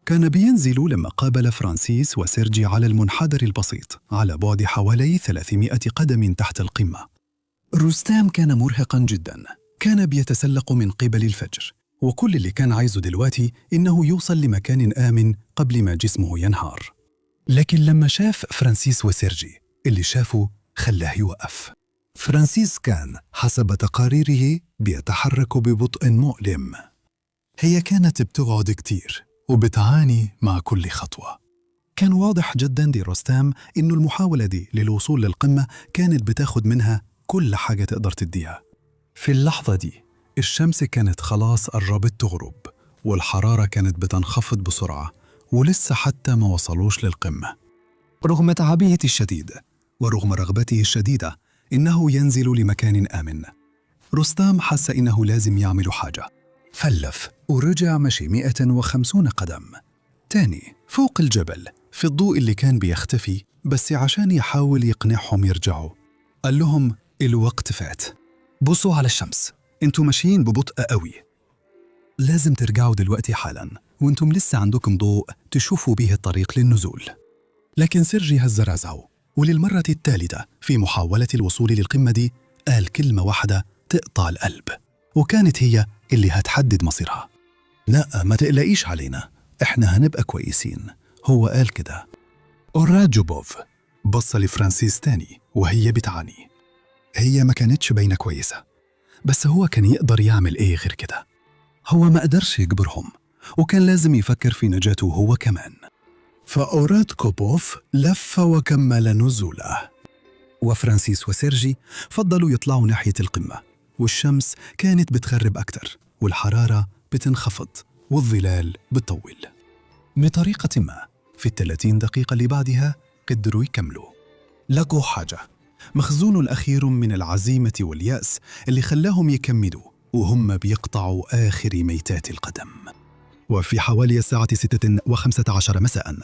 كان بينزل لما قابل فرانسيس وسيرجي على المنحدر البسيط على بعد حوالي 300 قدم تحت القمة. روستام كان مرهقا جدا كان بيتسلق من قبل الفجر، وكل اللي كان عايزه دلوقتي إنه يوصل لمكان آمن قبل ما جسمه ينهار. لكن لما شاف فرانسيس وسيرجي، اللي شافه خلاه يوقف. فرانسيس كان حسب تقاريره بيتحرك ببطء مؤلم. هي كانت بتقعد كتير وبتعاني مع كل خطوة. كان واضح جدا لروستام إنه المحاولة دي للوصول للقمة كانت بتاخد منها كل حاجة تقدر تديها. في اللحظة دي الشمس كانت خلاص قربت تغرب، والحرارة كانت بتنخفض بسرعة، ولسه حتى ما وصلوش للقمة. رغم تعبه الشديد ورغم رغبته الشديدة إنه ينزل لمكان آمن، رستام حس إنه لازم يعمل حاجة. فلف ورجع مشي 150 قدم تاني فوق الجبل في الضوء اللي كان بيختفي، بس عشان يحاول يقنعهم يرجعوا. قال لهم الوقت فات، بصوا على الشمس، انتوا ماشيين ببطء قوي، لازم ترجعوا دلوقتي حالا وانتم لسه عندكم ضوء تشوفوا به الطريق للنزول. لكن سيرجي هز رأسه، وللمرة الثالثة في محاولة الوصول للقمة دي قال كلمة واحدة تقطع القلب، وكانت هي اللي هتحدد مصيرها. لا، ما تقلقيش علينا، احنا هنبقى كويسين، هو قال كده. أوراجوبوف بص لفرانسيس تاني وهي بتعاني. هي ما كانتش باينة كويسة، بس هو كان يقدر يعمل ايه غير كده؟ هو ما قدرش يجبرهم، وكان لازم يفكر في نجاته هو كمان. فأوراتكوبوف لف وكمل نزوله، وفرانسيس وسيرجي فضلوا يطلعوا ناحية القمة، والشمس كانت بتغرب أكتر، والحرارة بتنخفض، والظلال بتطول. بطريقة ما في 30 دقيقة اللي بعدها قدروا يكملوا. لقوا حاجة، مخزون الأخير من العزيمة واليأس اللي خلاهم يكملوا وهم بيقطعوا آخر ميتات القدم. وفي حوالي الساعة 6:15 مساء،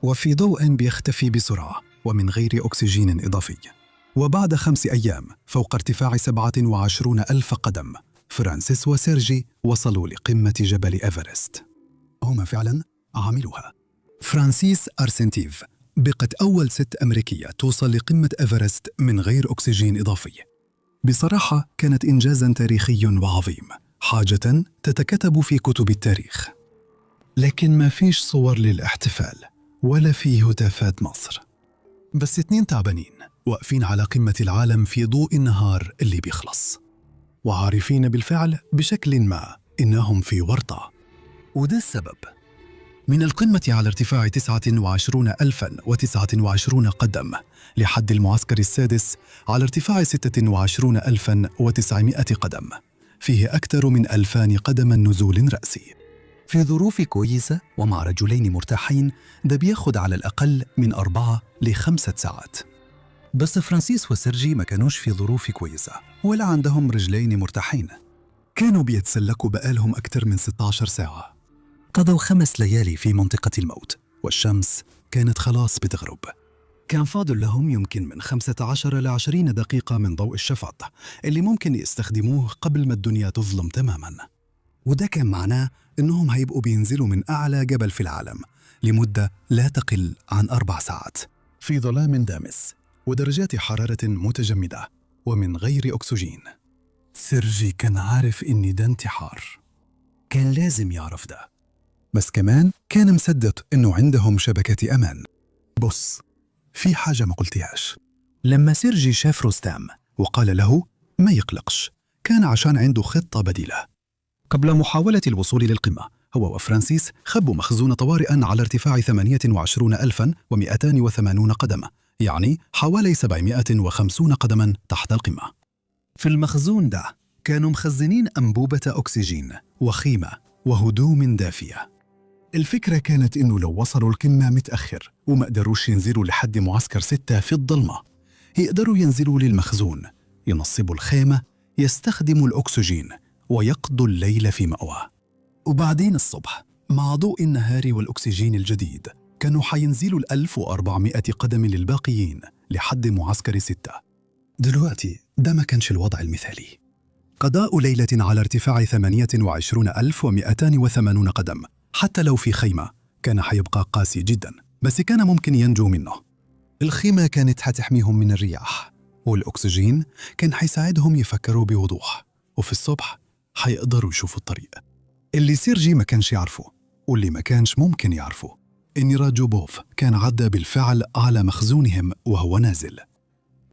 وفي ضوء بيختفي بسرعة ومن غير أكسجين إضافي، وبعد 5 أيام فوق ارتفاع 27,000 قدم، فرانسيس وسيرجي وصلوا لقمة جبل إيفرست. هما فعلا عملوها. فرانسيس أرسنتيف بقت أول ست أمريكية توصل لقمة إيفرست من غير أكسجين إضافي. بصراحة كانت إنجازاً تاريخي وعظيم، حاجة تتكتب في كتب التاريخ. لكن ما فيش صور للاحتفال ولا في هتافات مصر، بس 2 تعبانين واقفين على قمة العالم في ضوء النهار اللي بيخلص، وعارفين بالفعل بشكل ما إنهم في ورطة. وده السبب. من القمة على ارتفاع 29,029 قدم لحد المعسكر السادس على ارتفاع 26,900 قدم، فيه أكثر من 2,000 قدم نزول رأسي. في ظروف كويسة ومع رجلين مرتاحين ده بياخد على الأقل من 4 ل5 ساعات. بس فرانسيس وسيرجي ما كانوش في ظروف كويسة ولا عندهم رجلين مرتاحين، كانوا بيتسلقوا بقالهم أكثر من 16 ساعة. قضوا 5 ليالي في منطقة الموت، والشمس كانت خلاص بتغرب. كان فاضل لهم يمكن من 15 ل 20 دقيقة من ضوء الشفق اللي ممكن يستخدموه قبل ما الدنيا تظلم تماماً. وده كان معناه إنهم هيبقوا بينزلوا من أعلى جبل في العالم لمدة لا تقل عن 4 ساعات في ظلام دامس ودرجات حرارة متجمدة ومن غير أكسجين. سيرجي كان عارف إن ده انتحار، كان لازم يعرف ده، بس كمان كان مصدق إنه عندهم شبكة أمان. بص، في حاجة ما قلتيهاش. لما سيرجي شاف رستام وقال له ما يقلقش، كان عشان عنده خطة بديلة. قبل محاولة الوصول للقمة، هو وفرانسيس خبوا مخزون طوارئ على ارتفاع 28,280 قدم، يعني حوالي 750 قدما تحت القمة. في المخزون ده كانوا مخزنين أنبوبة أكسجين وخيمة وهدوم دافية. الفكرة كانت إنه لو وصلوا القمة متأخر وما قدروش ينزلوا لحد معسكر 6 في الظلمة، يقدروا ينزلوا للمخزون، ينصبوا الخيمة، يستخدموا الأكسجين ويقضوا الليل في مأوى. وبعدين الصبح مع ضوء النهار والأكسجين الجديد كانوا حينزلوا 1400 قدم للباقيين لحد معسكر 6. دلوقتي ده ما كانش الوضع المثالي. قضاء ليلة على ارتفاع 28,280 قدم حتى لو في خيمة كان حيبقى قاسي جدا، بس كان ممكن ينجو منه. الخيمة كانت حتحميهم من الرياح، والأكسجين كان حيساعدهم يفكروا بوضوح، وفي الصبح حيقدروا يشوفوا الطريق. اللي سيرجي ما كانش يعرفه واللي ما كانش ممكن يعرفه إن راجوبوف كان عدى بالفعل على مخزونهم وهو نازل.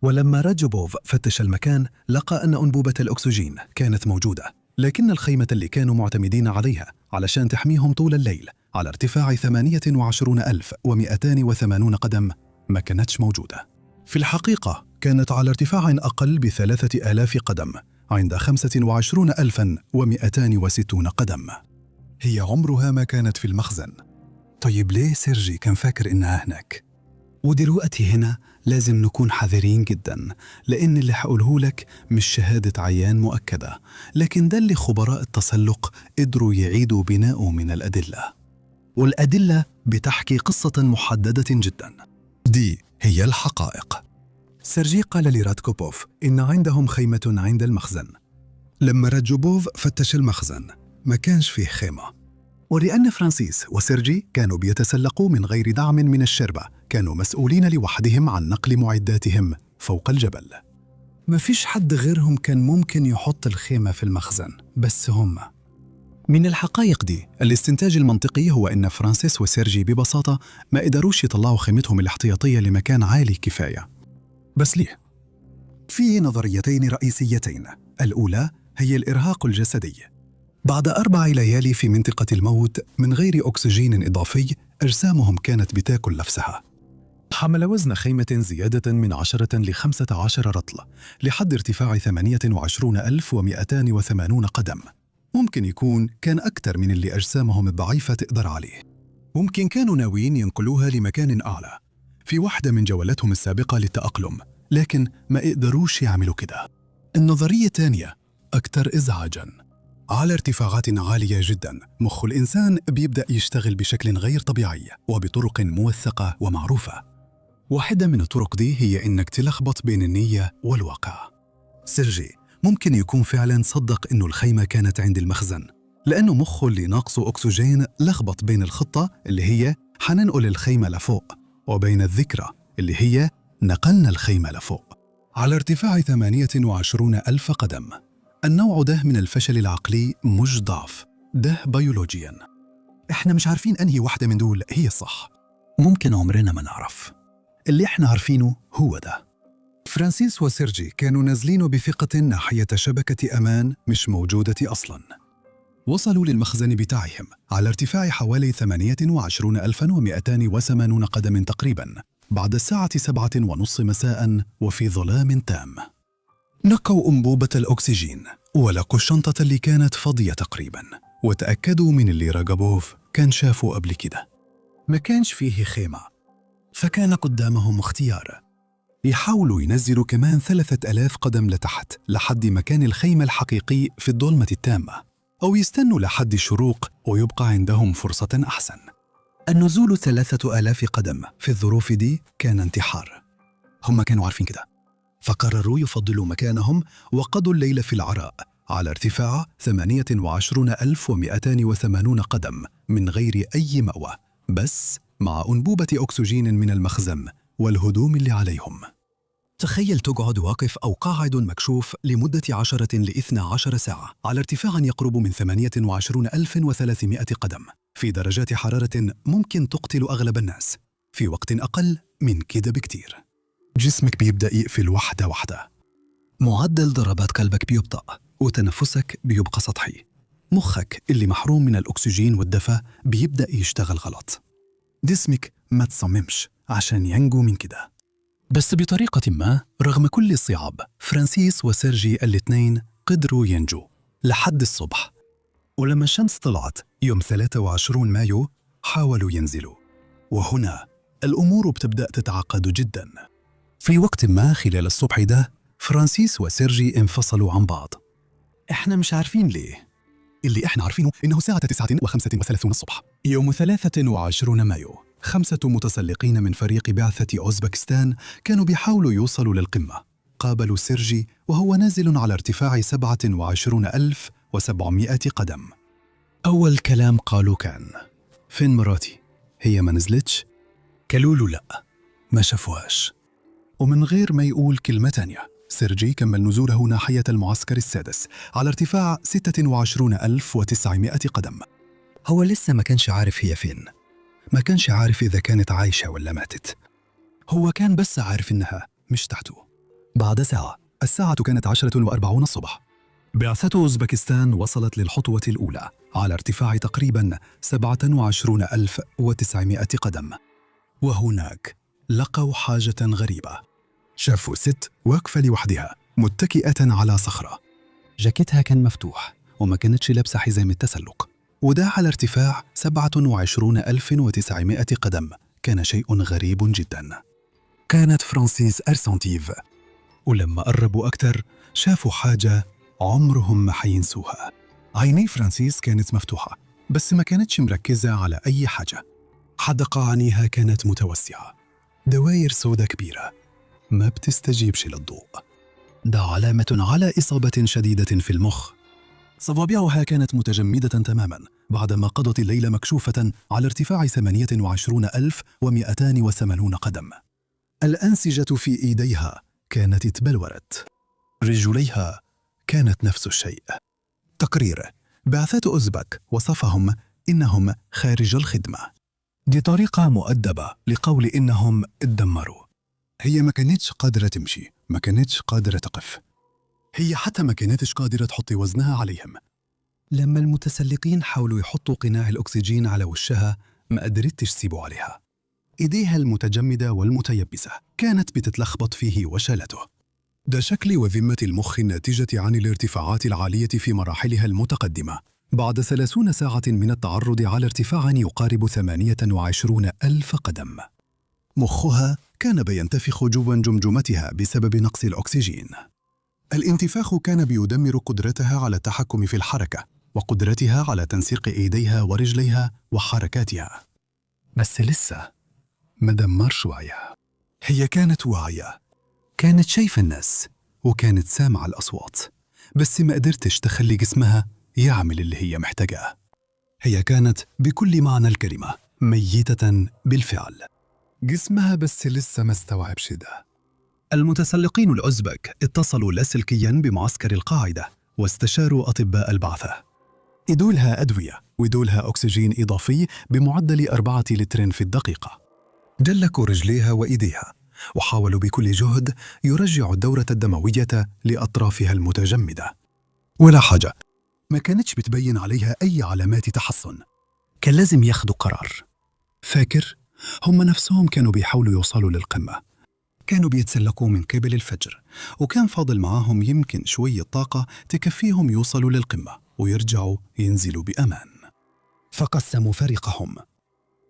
ولما راجوبوف فتش المكان لقى أن أنبوبة الأكسجين كانت موجودة، لكن الخيمة اللي كانوا معتمدين عليها علشان تحميهم طول الليل على ارتفاع 28,280 قدم ما كانتش موجودة. في الحقيقة كانت على ارتفاع أقل ب3,000 قدم عند 25,260 قدم. هي عمرها ما كانت في المخزن. طيب ليه سيرجي كان فاكر إنها هناك؟ ودلوقتي هنا لازم نكون حذرين جدا، لأن اللي هقوله لك مش شهادة عيان مؤكدة، لكن ده اللي خبراء التسلق قدروا يعيدوا بناؤه من الأدلة، والأدلة بتحكي قصة محددة جدا. دي هي الحقائق. سيرجي قال لرادكوبوف إن عندهم خيمة عند المخزن. لما راجوبوف فتش المخزن ما كانش فيه خيمة، ولأن فرانسيس وسيرجي كانوا بيتسلقوا من غير دعم من الشربة كانوا مسؤولين لوحدهم عن نقل معداتهم فوق الجبل. ما فيش حد غيرهم كان ممكن يحط الخيمة في المخزن، بس هم. من الحقائق دي الاستنتاج المنطقي هو إن فرانسيس وسيرجي ببساطة ما قدروش يطلعوا خيمتهم الاحتياطية لمكان عالي كفاية. بس ليه؟ في نظريتين رئيسيتين. الأولى هي الإرهاق الجسدي. بعد 4 ليالي في منطقة الموت من غير أكسجين إضافي أجسامهم كانت بتاكل نفسها. حمل وزن خيمة زيادة من 10 ل 15 رطل لحد ارتفاع 28,280 قدم. ممكن يكون كان أكثر من اللي أجسامهم الضعيفة تقدر عليه. ممكن كانوا ناويين ينقلوها لمكان أعلى في واحدة من جولاتهم السابقة للتأقلم، لكن ما قدروش يعملوا كده. النظرية الثانية أكثر إزعاجاً. على ارتفاعات عالية جداً مخ الإنسان بيبدأ يشتغل بشكل غير طبيعي وبطرق موثقة ومعروفة. واحدة من الطرق دي هي إنك تلخبط بين النية والواقع. سيرجي ممكن يكون فعلاً صدق إنه الخيمة كانت عند المخزن، لأنه مخه اللي ناقصه أكسجين لخبط بين الخطة اللي هي حننقل الخيمة لفوق وبين الذكرى اللي هي نقلنا الخيمة لفوق على ارتفاع 28,000 قدم. النوع ده من الفشل العقلي مش ضعف، ده بيولوجياً. إحنا مش عارفين أنهي واحدة من دول هي الصح. ممكن عمرنا ما نعرف. اللي إحنا عارفينه هو ده. فرانسيس وسيرجي كانوا نازلين بثقة ناحية شبكة أمان مش موجودة أصلاً. وصلوا للمخزن بتاعهم على ارتفاع حوالي 28,280 قدم تقريباً بعد الساعة 7:30 مساء وفي ظلام تام. نقوا أنبوبة الأكسجين ولقوا الشنطة اللي كانت فاضية تقريباً، وتأكدوا من اللي راجوبوف كان شافه قبل كده. ما كانش فيه خيمة، فكان قدامهم اختيار: يحاولوا ينزلوا كمان 3,000 قدم لتحت لحد مكان الخيمة الحقيقي في الظلمة التامة، أو يستنوا لحد الشروق ويبقى عندهم فرصة أحسن. النزول 3,000 قدم في الظروف دي كان انتحار. هم كانوا عارفين كده، فقرروا يفضلوا مكانهم وقضوا الليل في العراء على ارتفاع 28,280 قدم من غير أي مأوى، بس مع أنبوبة أكسجين من المخزن والهدوم اللي عليهم. تخيل تقعد واقف أو قاعد مكشوف لمدة 10 ل 12 ساعة على ارتفاع يقرب من 28,300 قدم في درجات حرارة ممكن تقتل أغلب الناس في وقت أقل من كده بكتير. جسمك بيبدأ يقفل واحدة واحدة، معدل ضربات قلبك بيبطأ وتنفسك بيبقى سطحي. مخك اللي محروم من الأكسجين والدفء بيبدأ يشتغل غلط. جسمك ما تصممش عشان ينجو من كده. بس بطريقة ما رغم كل الصعاب فرانسيس وسيرجي الاثنين قدروا ينجوا لحد الصبح. ولما الشمس طلعت يوم 23 مايو حاولوا ينزلوا، وهنا الأمور بتبدأ تتعقد جدا. في وقت ما خلال الصبح ده فرانسيس وسيرجي انفصلوا عن بعض. احنا مش عارفين ليه. اللي احنا عارفينه إنه ساعة 9:35 الصبح يوم 23 مايو 5 متسلقين من فريق بعثة أوزبكستان كانوا بيحاولوا يوصلوا للقمة. قابلوا سيرجي وهو نازل على ارتفاع 27,700 قدم. أول كلام قالوا كان: فين مراتي؟ هي ما نزلتش؟ قالوا له لأ، ما شافوهاش. ومن غير ما يقول كلمة تانية سيرجي كمل نزوله ناحية المعسكر السادس على ارتفاع 26900 قدم. هو لسه ما كانش عارف هي فين، ما كانش عارف إذا كانت عايشة ولا ماتت. هو كان بس عارف إنها مش تحته. بعد ساعة، الساعة كانت 10:40 الصبح، بعثة أوزبكستان وصلت للحطوة الأولى على ارتفاع تقريباً 27900 قدم. وهناك لقوا حاجة غريبة. شافوا ست واقفة لوحدها متكئة على صخرة. جاكيتها كان مفتوح وما كانتش لابسة حزام التسلق، وده على ارتفاع 27900 قدم. كان شيء غريب جداً. كانت فرانسيس أرسنتيف، ولما قربوا أكتر شافوا حاجة عمرهم ما حينسوها. عيني فرانسيس كانت مفتوحة، بس ما كانتش مركزة على أي حاجة. حدقة عينيها كانت متوسعة، دواير سودة كبيرة ما بتستجيبش للضوء. ده علامة على إصابة شديدة في المخ. صوابعها كانت متجمدة تماماً بعدما قضت الليلة مكشوفة على ارتفاع 28280 قدم. الأنسجة في إيديها كانت تبلورت. رجليها كانت نفس الشيء. تقرير بعثة أوزبك وصفهم إنهم خارج الخدمة. دي طريقة مؤدبة لقول إنهم اتدمروا. هي ما كانتش قادرة تمشي، ما كانتش قادرة تقف. هي حتى ما كانتش قادرة تحط وزنها عليهم. لما المتسلقين حاولوا يحطوا قناع الأكسجين على وشها ما قدرتش تسيبوا عليها. إيديها المتجمدة والمتيبسة كانت بتتلخبط فيه وشالته. ده شكل وذمة المخ الناتجة عن الارتفاعات العالية في مراحلها المتقدمة. بعد 30 ساعة من التعرض على ارتفاع يقارب 28,000 قدم. مخها كان بينتفخ جوا جمجمتها بسبب نقص الأكسجين. الانتفاخ كان بيدمر قدرتها على التحكم في الحركة وقدرتها على تنسيق إيديها ورجليها وحركاتها. بس لسه ما دمرش وعيها. هي كانت واعية، كانت شايفة الناس وكانت سامعة الأصوات، بس ما قدرتش تخلي جسمها يعمل اللي هي محتاجاه. هي كانت بكل معنى الكلمة ميتة بالفعل. جسمها بس لسه ما استوعبش ده. المتسلقين الأوزبك اتصلوا لاسلكياً بمعسكر القاعدة واستشاروا أطباء البعثة. إدولها أدوية وإدولها أكسجين إضافي بمعدل 4 لتر في الدقيقة. دلكوا رجليها وإيديها وحاولوا بكل جهد يرجعوا الدورة الدموية لأطرافها المتجمدة. ولا حاجة، ما كانتش بتبين عليها أي علامات تحسن. كان لازم ياخدوا قرار. فاكر؟ هم نفسهم كانوا بيحاولوا يوصلوا للقمة. كانوا بيتسلقوا من قبل الفجر، وكان فاضل معاهم يمكن شوية طاقة تكفيهم يوصلوا للقمة ويرجعوا ينزلوا بأمان. فقسموا فريقهم.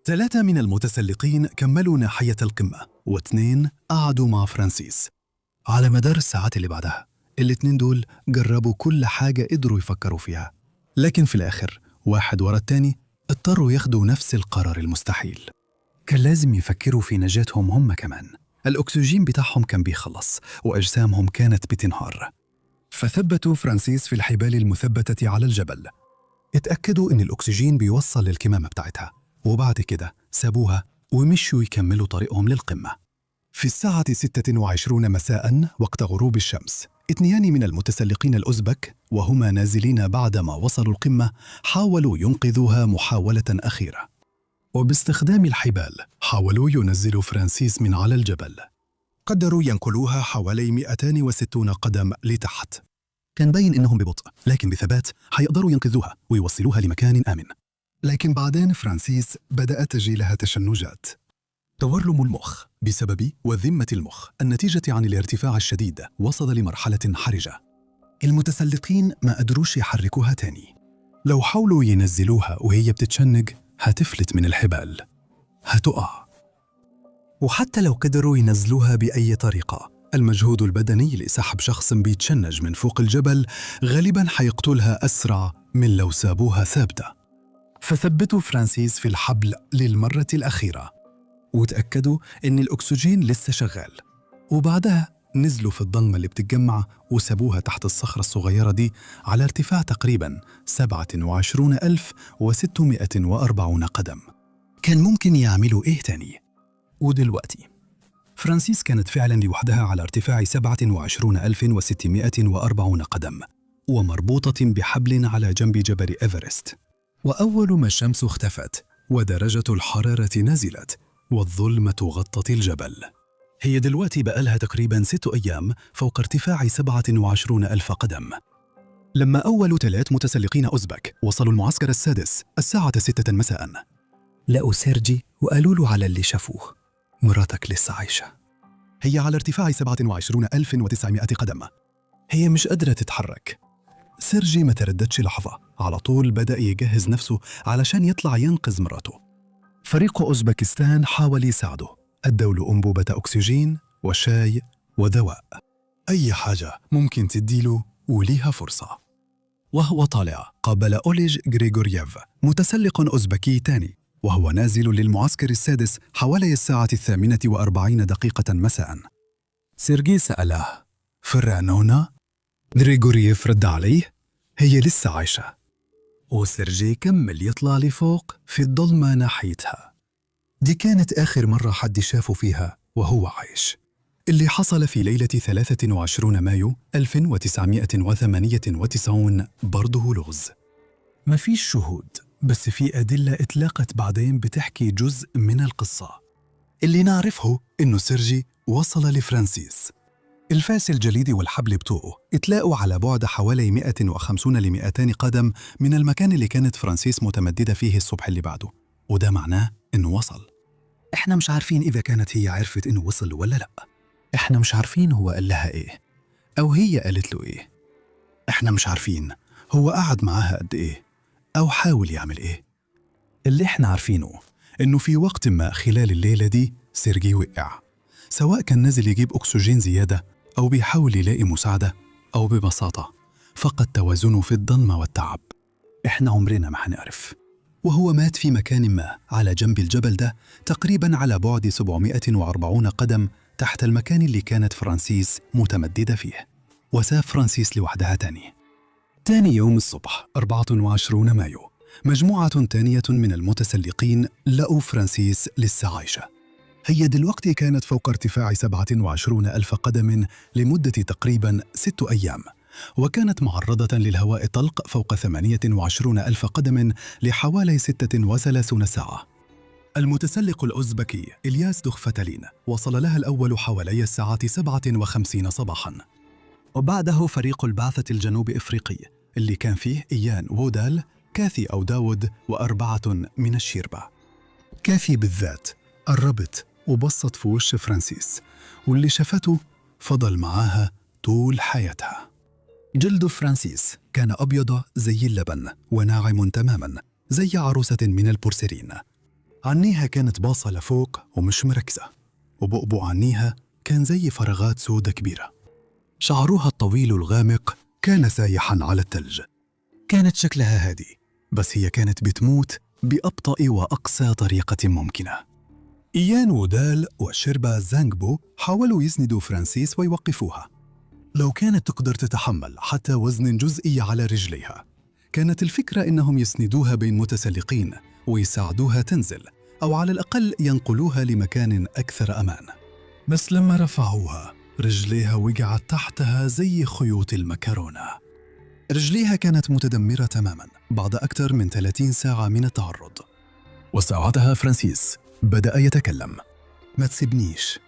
3 من المتسلقين كملوا ناحية القمة، و2 قعدوا مع فرانسيس. على مدار الساعات اللي بعدها، ال2 دول جربوا كل حاجة قدروا يفكروا فيها، لكن في الآخر واحد ورا التاني اضطروا ياخدوا نفس القرار المستحيل. كان لازم يفكروا في نجاتهم هم كمان. الأكسجين بتاعهم كان بيخلص وأجسامهم كانت بتنهار. فثبتوا فرانسيس في الحبال المثبتة على الجبل. اتأكدوا إن الأكسجين بيوصل للكمامة بتاعتها، وبعد كده سابوها ومشوا يكملوا طريقهم للقمة. في الساعة 26 مساء وقت غروب الشمس، 2 من المتسلقين الأوزبك وهما نازلين بعدما وصلوا القمة حاولوا ينقذوها محاولة أخيرة، وباستخدام الحبال حاولوا ينزلوا فرانسيس من على الجبل. قدروا ينقلوها حوالي 260 قدم لتحت. كان باين إنهم ببطء، لكن بثبات حيقدروا ينقذوها ويوصلوها لمكان آمن. لكن بعدين فرانسيس بدأت تجيلها تشنجات. تورم المخ بسبب وذمة المخ النتيجة عن الارتفاع الشديد وصل لمرحلة حرجة. المتسلقين ما قدروش يحركوها تاني. لو حاولوا ينزلوها وهي بتتشنج هتفلت من الحبال، هتقع. وحتى لو قدروا ينزلوها بأي طريقة، المجهود البدني لسحب شخص بيتشنج من فوق الجبل غالباً حيقتلها أسرع من لو سابوها ثابتة. فثبتوا فرانسيس في الحبل للمرة الأخيرة وتأكدوا إن الأكسجين لسه شغال، وبعدها نزلوا في الضلمة اللي بتتجمع وسابوها تحت الصخرة الصغيرة دي على ارتفاع تقريباً 27,640 قدم. كان ممكن يعملوا إيه تاني؟ ودلوقتي فرانسيس كانت فعلا لوحدها على ارتفاع 27640 قدم، ومربوطة بحبل على جنب جبل إيفرست. وأول ما الشمس اختفت ودرجة الحرارة نزلت والظلمة غطت الجبل، هي دلوقتي بقالها تقريبا 6 أيام فوق ارتفاع 27,000 قدم. لما أول 3 متسلقين أوزبك وصلوا المعسكر السادس الساعة 6 مساء، لقوا سيرجي وقالوا له على اللي شافوه: مراتك لسه عايشة، هي على ارتفاع 27,900 قدم، هي مش قادرة تتحرك. سيرجي ما ترددش لحظة، على طول بدأ يجهز نفسه علشان يطلع ينقذ مراته. فريق أوزبكستان حاول يساعده، أدوا له أنبوبة أكسجين وشاي ودواء، أي حاجة ممكن تديله وليها فرصة. وهو طالع قابل أوليج غريغورييف، متسلق أوزبكي تاني، وهو نازل للمعسكر السادس حوالي الساعة 48 مساء. سيرجي سأله: فرانونا؟ غريغورييف رد عليه: هي لسه عايشة. وسيرجي كمل يطلع لفوق في الظلمة ناحيتها. دي كانت آخر مرة حد شافه فيها وهو عايش، اللي حصل في ليلة 23 مايو 1998 برضه لغز. مفيش شهود، بس في أدلة اتلاقت بعدين بتحكي جزء من القصة. اللي نعرفه إنه سيرجي وصل لفرانسيس. الفاس الجليدي والحبل بتوعه اتلاقوا على بعد حوالي 150 ل 200 قدم من المكان اللي كانت فرانسيس متمددة فيه الصبح اللي بعده، وده معناه إنه وصل. إحنا مش عارفين إذا كانت هي عرفت إنه وصل ولا لأ، إحنا مش عارفين هو قال لها إيه أو هي قالت له إيه، إحنا مش عارفين هو قعد معاها قد إيه أو حاول يعمل إيه. اللي إحنا عارفينه إنه في وقت ما خلال الليلة دي سيرجي وقع، سواء كان نازل يجيب أكسجين زيادة أو بيحاول يلاقي مساعدة، أو ببساطة فقد توازنه في الضلمة والتعب. إحنا عمرنا ما هنعرف. وهو مات في مكان ما على جنب الجبل ده، تقريباً على بعد 740 قدم تحت المكان اللي كانت فرانسيس متمددة فيه. وساب فرانسيس لوحدها تاني يوم الصبح 24 مايو، مجموعة تانية من المتسلقين لقوا فرانسيس لسه عايشة. هي دلوقتي كانت فوق ارتفاع 27,000 قدم لمدة تقريباً 6 أيام، وكانت معرضة للهواء الطلق فوق 28,000 قدم لحوالي 36 ساعة. المتسلق الأوزبكي إلياس دوغفتالين وصل لها الأول حوالي الساعة 57 صباحاً، وبعده فريق البعثة الجنوب إفريقي اللي كان فيه إيان وودال، كاثي أو داود، و4 من الشيربة. كاثي بالذات قربت وبصت في وش فرانسيس، واللي شافته فضل معاها طول حياتها. جلد فرانسيس كان أبيض زي اللبن وناعم تماماً زي عروسة من البورسلين. عينيها كانت باصة لفوق ومش مركزة، وبؤبؤ عينيها كان زي فراغات سودة كبيرة. شعرها الطويل الغامق كان سايحاً على الثلج. كانت شكلها هادي، بس هي كانت بتموت بأبطأ وأقسى طريقة ممكنة. إيان وودال وشيربا زانغبو حاولوا يسندوا فرانسيس ويوقفوها. لو كانت تقدر تتحمل حتى وزن جزئي على رجليها، كانت الفكرة إنهم يسندوها بين متسلقين ويساعدوها تنزل، أو على الأقل ينقلوها لمكان أكثر أمان. بس لما رفعوها، رجليها وقعت تحتها زي خيوط المكرونة. رجليها كانت متدمرة تماماً بعد أكثر من 30 ساعة من التعرض. وساعتها فرانسيس بدأ يتكلم: ما تسيبنيش،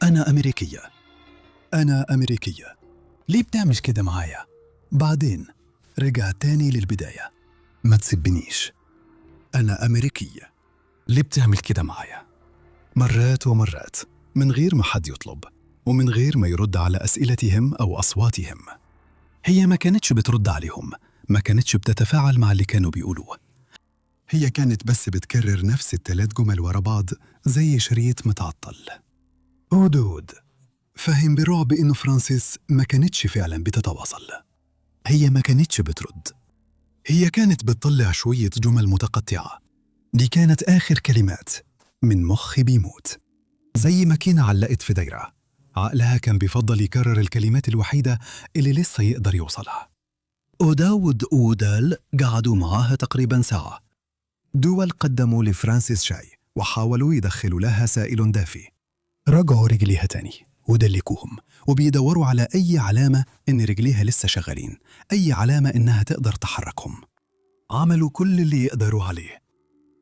أنا أمريكية، أنا أمريكية، ليه بتعمل كده معايا؟ بعدين رجع تاني للبداية: ما تسيبنيش، أنا أمريكية، ليه بتعمل كده معايا؟ مرات ومرات من غير ما حد يطلب، ومن غير ما يرد على أسئلتهم أو أصواتهم. هي ما كانتش بترد عليهم، ما كانتش بتتفاعل مع اللي كانوا بيقولوه. هي كانت بس بتكرر نفس ال3 جمل ورا بعض زي شريط متعطل. هدود فهم برعب إنه فرانسيس ما كانتش فعلا بتتواصل. هي ما كانتش بترد، هي كانت بتطلع شوية جمل متقطعة. دي كانت آخر كلمات من مخي بيموت، زي ماكينة علقت في دايرة. عقلها كان بيفضل يكرر الكلمات الوحيدة اللي لسه يقدر يوصلها. وداود وودال قعدوا معاها تقريبا ساعة. دول قدموا لفرانسيس شاي وحاولوا يدخلوا لها سائل دافي. رجعوا رجليها تاني ودلكوهم وبيدوروا على أي علامة إن رجليها لسه شغالين، أي علامة إنها تقدر تحركهم. عملوا كل اللي يقدروا عليه،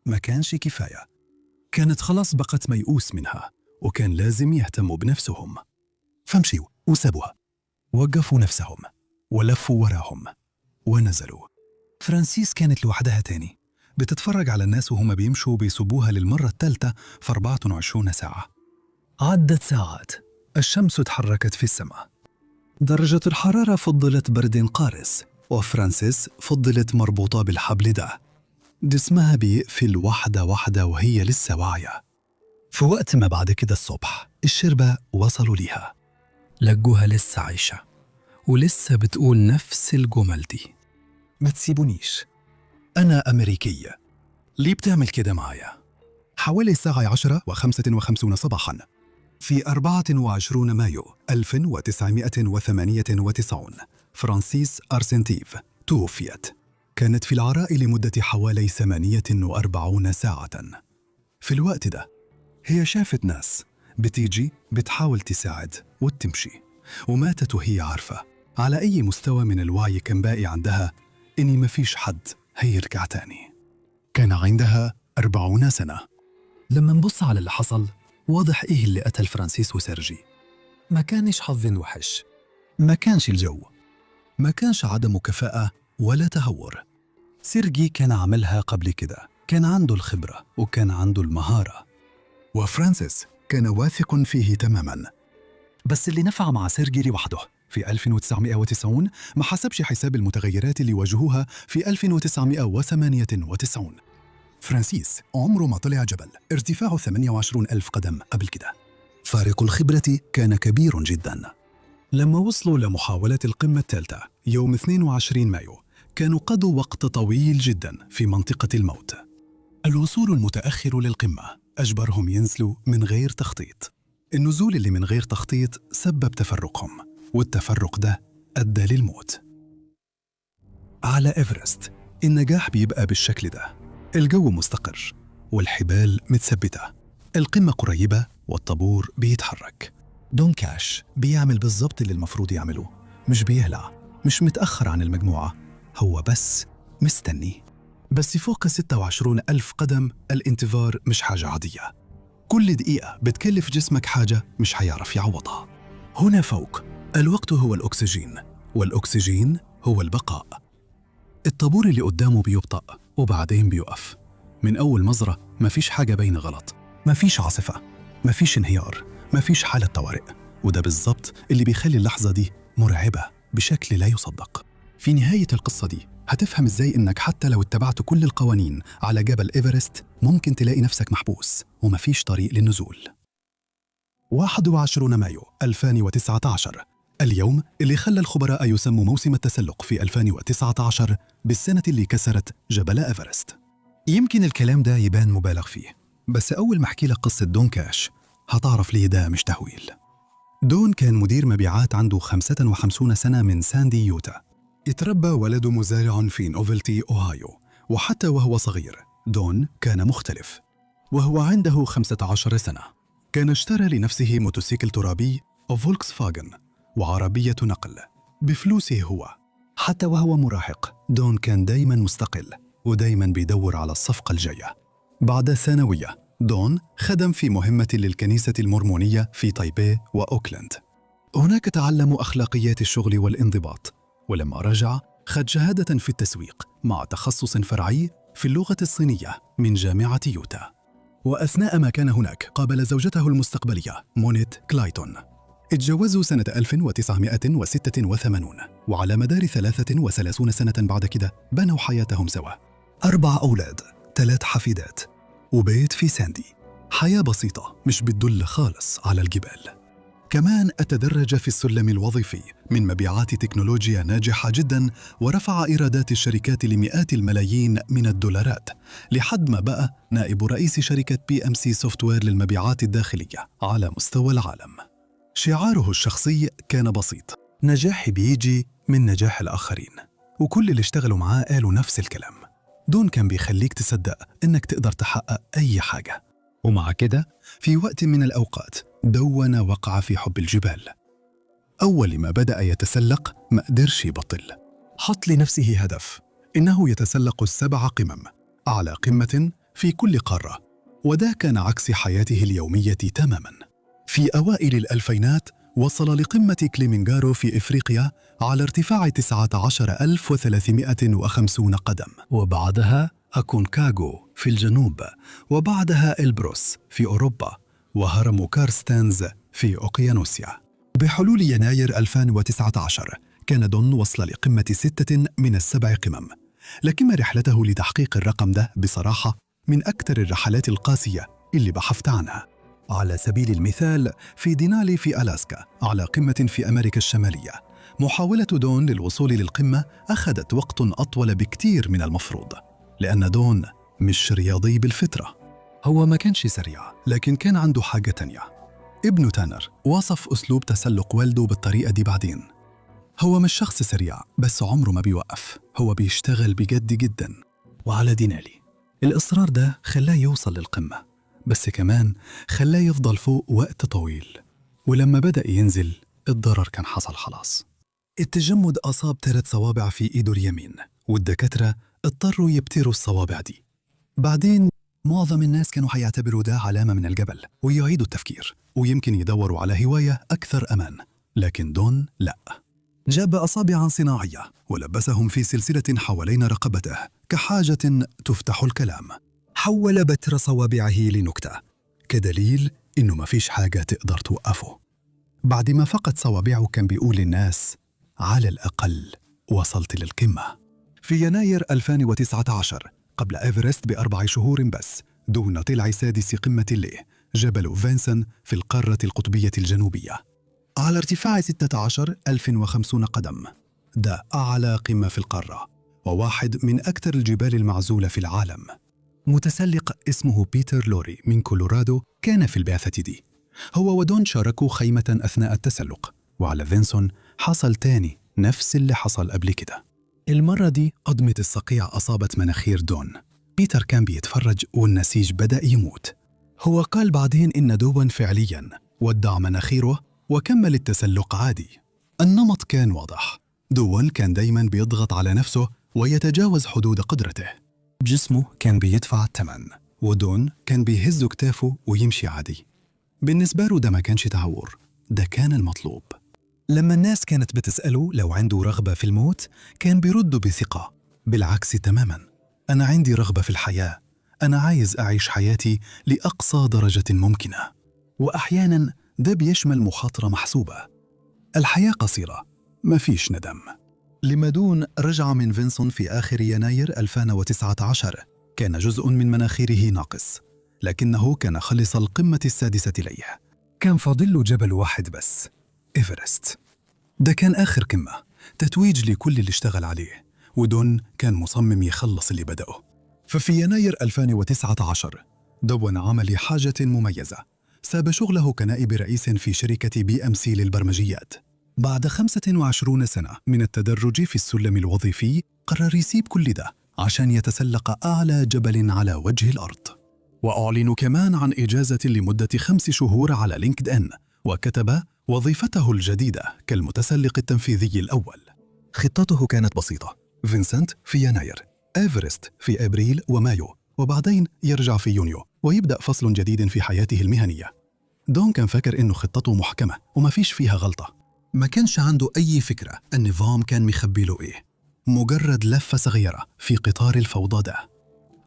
ما كانش كفاية. كانت خلاص بقت ميؤوس منها وكان لازم يهتموا بنفسهم. فمشيوا وسابوها، وقفوا نفسهم ولفوا وراهم ونزلوا. فرانسيس كانت لوحدها تاني بتتفرج على الناس وهم بيمشوا وبيسوبوها للمرة الثالثة في 24 ساعة. عدت ساعات، الشمس تحركت في السماء، درجة الحرارة فضلت برد قارس، وفرانسيس فضلت مربوطة بالحبل ده. جسمها بيقفل واحدة واحدة وهي لسه واعية. في وقت ما بعد كده الصبح الشربة وصلوا ليها، لقوها لسه عايشة ولسه بتقول نفس الجمل دي: ما تسيبونيش، أنا أمريكية، ليه بتعمل كده معايا؟ حوالي الساعة 10:55 صباحاً في 24 مايو 1998 فرانسيس أرسنتيف توفيت. كانت في العراء لمدة حوالي 48 ساعة. في الوقت ده هي شافت ناس بتيجي بتحاول تساعد وتمشي، وماتت وهي عارفة على أي مستوى من الوعي كان باقي عندها إني مفيش حد هيرجع تاني. كان عندها 40 سنة. لما نبص على اللي حصل واضح إيه اللي قتل فرانسيس وسيرجي. ما كانش حظ وحش، ما كانش الجو، ما كانش عدم كفاءة ولا تهور. سيرجي كان عملها قبل كده، كان عنده الخبرة وكان عنده المهارة، وفرانسيس كان واثق فيه تماماً. بس اللي نفع مع سيرجي لوحده في 1990 ما حسبش حساب المتغيرات اللي واجهوها في 1998. فرانسيس عمره ما طلع جبل ارتفاعه 28,000 قدم قبل كده. فارق الخبرة كان كبير جداً. لما وصلوا لمحاولة القمة الثالثة يوم 22 مايو كانوا قضوا وقت طويل جداً في منطقة الموت. الوصول المتأخر للقمة أجبرهم ينزلوا من غير تخطيط. النزول اللي من غير تخطيط سبب تفرقهم، والتفرق ده أدى للموت. على إيفرست النجاح بيبقى بالشكل ده: الجو مستقر والحبال متثبتة، القمة قريبة والطابور بيتحرك. دون كاش بيعمل بالظبط اللي المفروض يعمله، مش بيهلع، مش متأخر عن المجموعة، هو بس مستني. بس فوق 26,000 قدم الانتظار مش حاجة عادية. كل دقيقة بتكلف جسمك حاجة مش هيعرف يعوضها. هنا فوق الوقت هو الأكسجين، والأكسجين هو البقاء. الطابور اللي قدامه بيبطأ وبعدين بيقف. من أول نظرة مفيش حاجة باينة غلط، مفيش عاصفة، مفيش انهيار، مفيش حالة طوارئ، وده بالظبط اللي بيخلي اللحظة دي مرعبة بشكل لا يصدق. في نهاية القصة دي هتفهم إزاي إنك حتى لو اتبعت كل القوانين على جبل إيفرست ممكن تلاقي نفسك محبوس ومفيش طريق للنزول. 21 مايو 2019 اليوم اللي خلى الخبراء يسموا موسم التسلق في 2019 بالسنة اللي كسرت جبل إيفرست. يمكن الكلام ده يبان مبالغ فيه، بس أول ما أحكي لك قصة دون كاش هتعرف ليه ده مش تهويل. دون كان مدير مبيعات عنده 55 سنة من ساندي يوتا. اتربى ولده مزارع في نوفلتي أوهايو، وحتى وهو صغير دون كان مختلف. وهو عنده 15 سنة كان اشترى لنفسه موتوسيكل ترابي فولكس فاغن وعربية نقل بفلوسه هو. حتى وهو مراهق دون كان دايما مستقل ودايما بيدور على الصفقة الجاية. بعد الثانوية دون خدم في مهمة للكنيسة المورمونية في تايبي وأوكلاند. هناك تعلم أخلاقيات الشغل والانضباط، ولما رجع خد شهادة في التسويق مع تخصص فرعي في اللغة الصينية من جامعة يوتا. وأثناء ما كان هناك قابل زوجته المستقبلية مونيت كلايتون. اتجوزوا سنة 1986، وعلى مدار 33 سنة بعد كده بنوا حياتهم سوا. 4 أولاد، 3 حفيدات، وبيت في ساندي. حياة بسيطة مش بتدل خالص على الجبال. كمان أتدرج في السلم الوظيفي من مبيعات تكنولوجيا ناجحة جدا، ورفع إيرادات الشركات لمئات الملايين من الدولارات، لحد ما بقى نائب رئيس شركة BMC سوفتوير للمبيعات الداخلية على مستوى العالم. شعاره الشخصي كان بسيط: نجاحي بيجي من نجاح الآخرين. وكل اللي اشتغلوا معاه قالوا نفس الكلام. دون كان بيخليك تصدق إنك تقدر تحقق أي حاجة. ومع كده في وقت من الأوقات دون وقع في حب الجبال. أول ما بدأ يتسلق ما قدرش يبطل. حط لنفسه هدف إنه يتسلق 7 قمم على قمة في كل قارة، وده كان عكس حياته اليومية تماماً. في أوائل الألفينات وصل لقمة كليمنجارو في إفريقيا على ارتفاع 19350 قدم، وبعدها أكونكاغو في الجنوب، وبعدها إلبروس في أوروبا، وهرم كارستانز في أوقيانوسيا. بحلول يناير 2019 كان دون وصل لقمة 6 من ال7 قمم، لكن رحلته لتحقيق الرقم ده بصراحة من أكثر الرحلات القاسية اللي بحثت عنها. على سبيل المثال في دينالي في ألاسكا على قمة في أمريكا الشمالية، محاولة دون للوصول للقمة أخذت وقت أطول بكتير من المفروض، لأن دون مش رياضي بالفطرة. هو ما كانش سريع، لكن كان عنده حاجة تانية. ابنه تانر وصف أسلوب تسلق والده بالطريقة دي بعدين: هو مش شخص سريع بس عمره ما بيوقف، هو بيشتغل بجد جدا. وعلى دينالي الإصرار ده خلاه يوصل للقمة، بس كمان خلاه يفضل فوق وقت طويل. ولما بدأ ينزل الضرر كان حصل خلاص. التجمد أصاب 3 صوابع في إيده اليمين، والدكاترة اضطروا يبتروا الصوابع دي. بعدين معظم الناس كانوا هيعتبروا ده علامة من الجبل ويعيدوا التفكير، ويمكن يدوروا على هواية أكثر أمان. لكن دون لأ، جاب أصابع صناعية ولبسهم في سلسلة حوالين رقبته كحاجة تفتح الكلام. حول بتر صوابعه لنكتة كدليل إنه ما فيش حاجة تقدر توقفه. بعد ما فقد صوابعه كان بيقول للناس: على الأقل وصلت للقمة. في يناير 2019 قبل إيفرست ب4 شهور بس، دون طلع سادس قمة له جبل فينسن في القارة القطبية الجنوبية على ارتفاع 16,050 قدم. ده أعلى قمة في القارة، وواحد من أكثر الجبال المعزولة في العالم. متسلق اسمه بيتر لوري من كولورادو كان في البعثة دي. هو ودون شاركوا خيمة أثناء التسلق، وعلى فينسون حصل تاني نفس اللي حصل قبل كده. المرة دي أضمة الصقيع أصابت مناخير دون. بيتر كان بيتفرج والنسيج بدأ يموت. هو قال بعدين إن دون فعلياً ودع مناخيره وكمل التسلق عادي. النمط كان واضح، دون كان دايماً بيضغط على نفسه ويتجاوز حدود قدرته. جسمه كان بيدفع الثمن، ودون كان بيهز كتافه ويمشي عادي. بالنسبة له ده ما كانش تهور، ده كان المطلوب. لما الناس كانت بتسأله لو عنده رغبة في الموت، كان بيرد بثقة: بالعكس تماماً، أنا عندي رغبة في الحياة، أنا عايز أعيش حياتي لأقصى درجة ممكنة. وأحياناً ده بيشمل مخاطرة محسوبة. الحياة قصيرة، ما فيش ندم. لما دون رجع من فينسون في آخر يناير 2019 كان جزء من مناخيره ناقص، لكنه كان خلص القمة السادسة ليه. كان فاضل له جبل واحد بس، إيفرست. ده كان آخر قمة، تتويج لكل اللي اشتغل عليه، ودون كان مصمم يخلص اللي بدأه. ففي يناير 2019 دون عمل حاجة مميزة، ساب شغله كنائب رئيس في شركة BMC للبرمجيات. بعد 25 سنة من التدرج في السلم الوظيفي قرر يسيب كل ده عشان يتسلق أعلى جبل على وجه الأرض. وأعلن كمان عن إجازة لمدة 5 شهور على لينكد إن، وكتب وظيفته الجديدة كالمتسلق التنفيذي الأول. خطته كانت بسيطة: فينسنت في يناير، إيفرست في أبريل ومايو، وبعدين يرجع في يونيو ويبدأ فصل جديد في حياته المهنية. دون كان فاكر إنه خطته محكمة وما فيش فيها غلطة. ما كانش عنده أي فكرة النظام كان مخبي له إيه، مجرد لفة صغيرة في قطار الفوضى ده.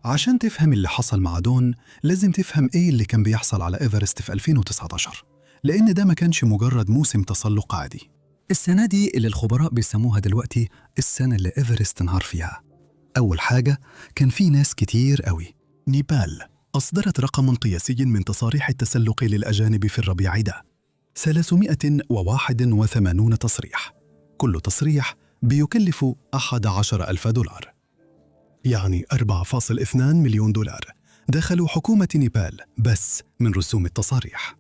عشان تفهم اللي حصل مع دون لازم تفهم إيه اللي كان بيحصل على إيفرست في 2019، لأن ده ما كانش مجرد موسم تسلق عادي. السنة دي اللي الخبراء بيسموها دلوقتي السنة اللي إيفرست انهار فيها. أول حاجة، كان في ناس كتير قوي. نيبال أصدرت رقم قياسي من تصاريح التسلق للأجانب في الربيع ده، 381 تصريح. كل تصريح بيكلف $11,000، يعني 4.2 مليون دولار دخلوا حكومة نيبال بس من رسوم التصاريح.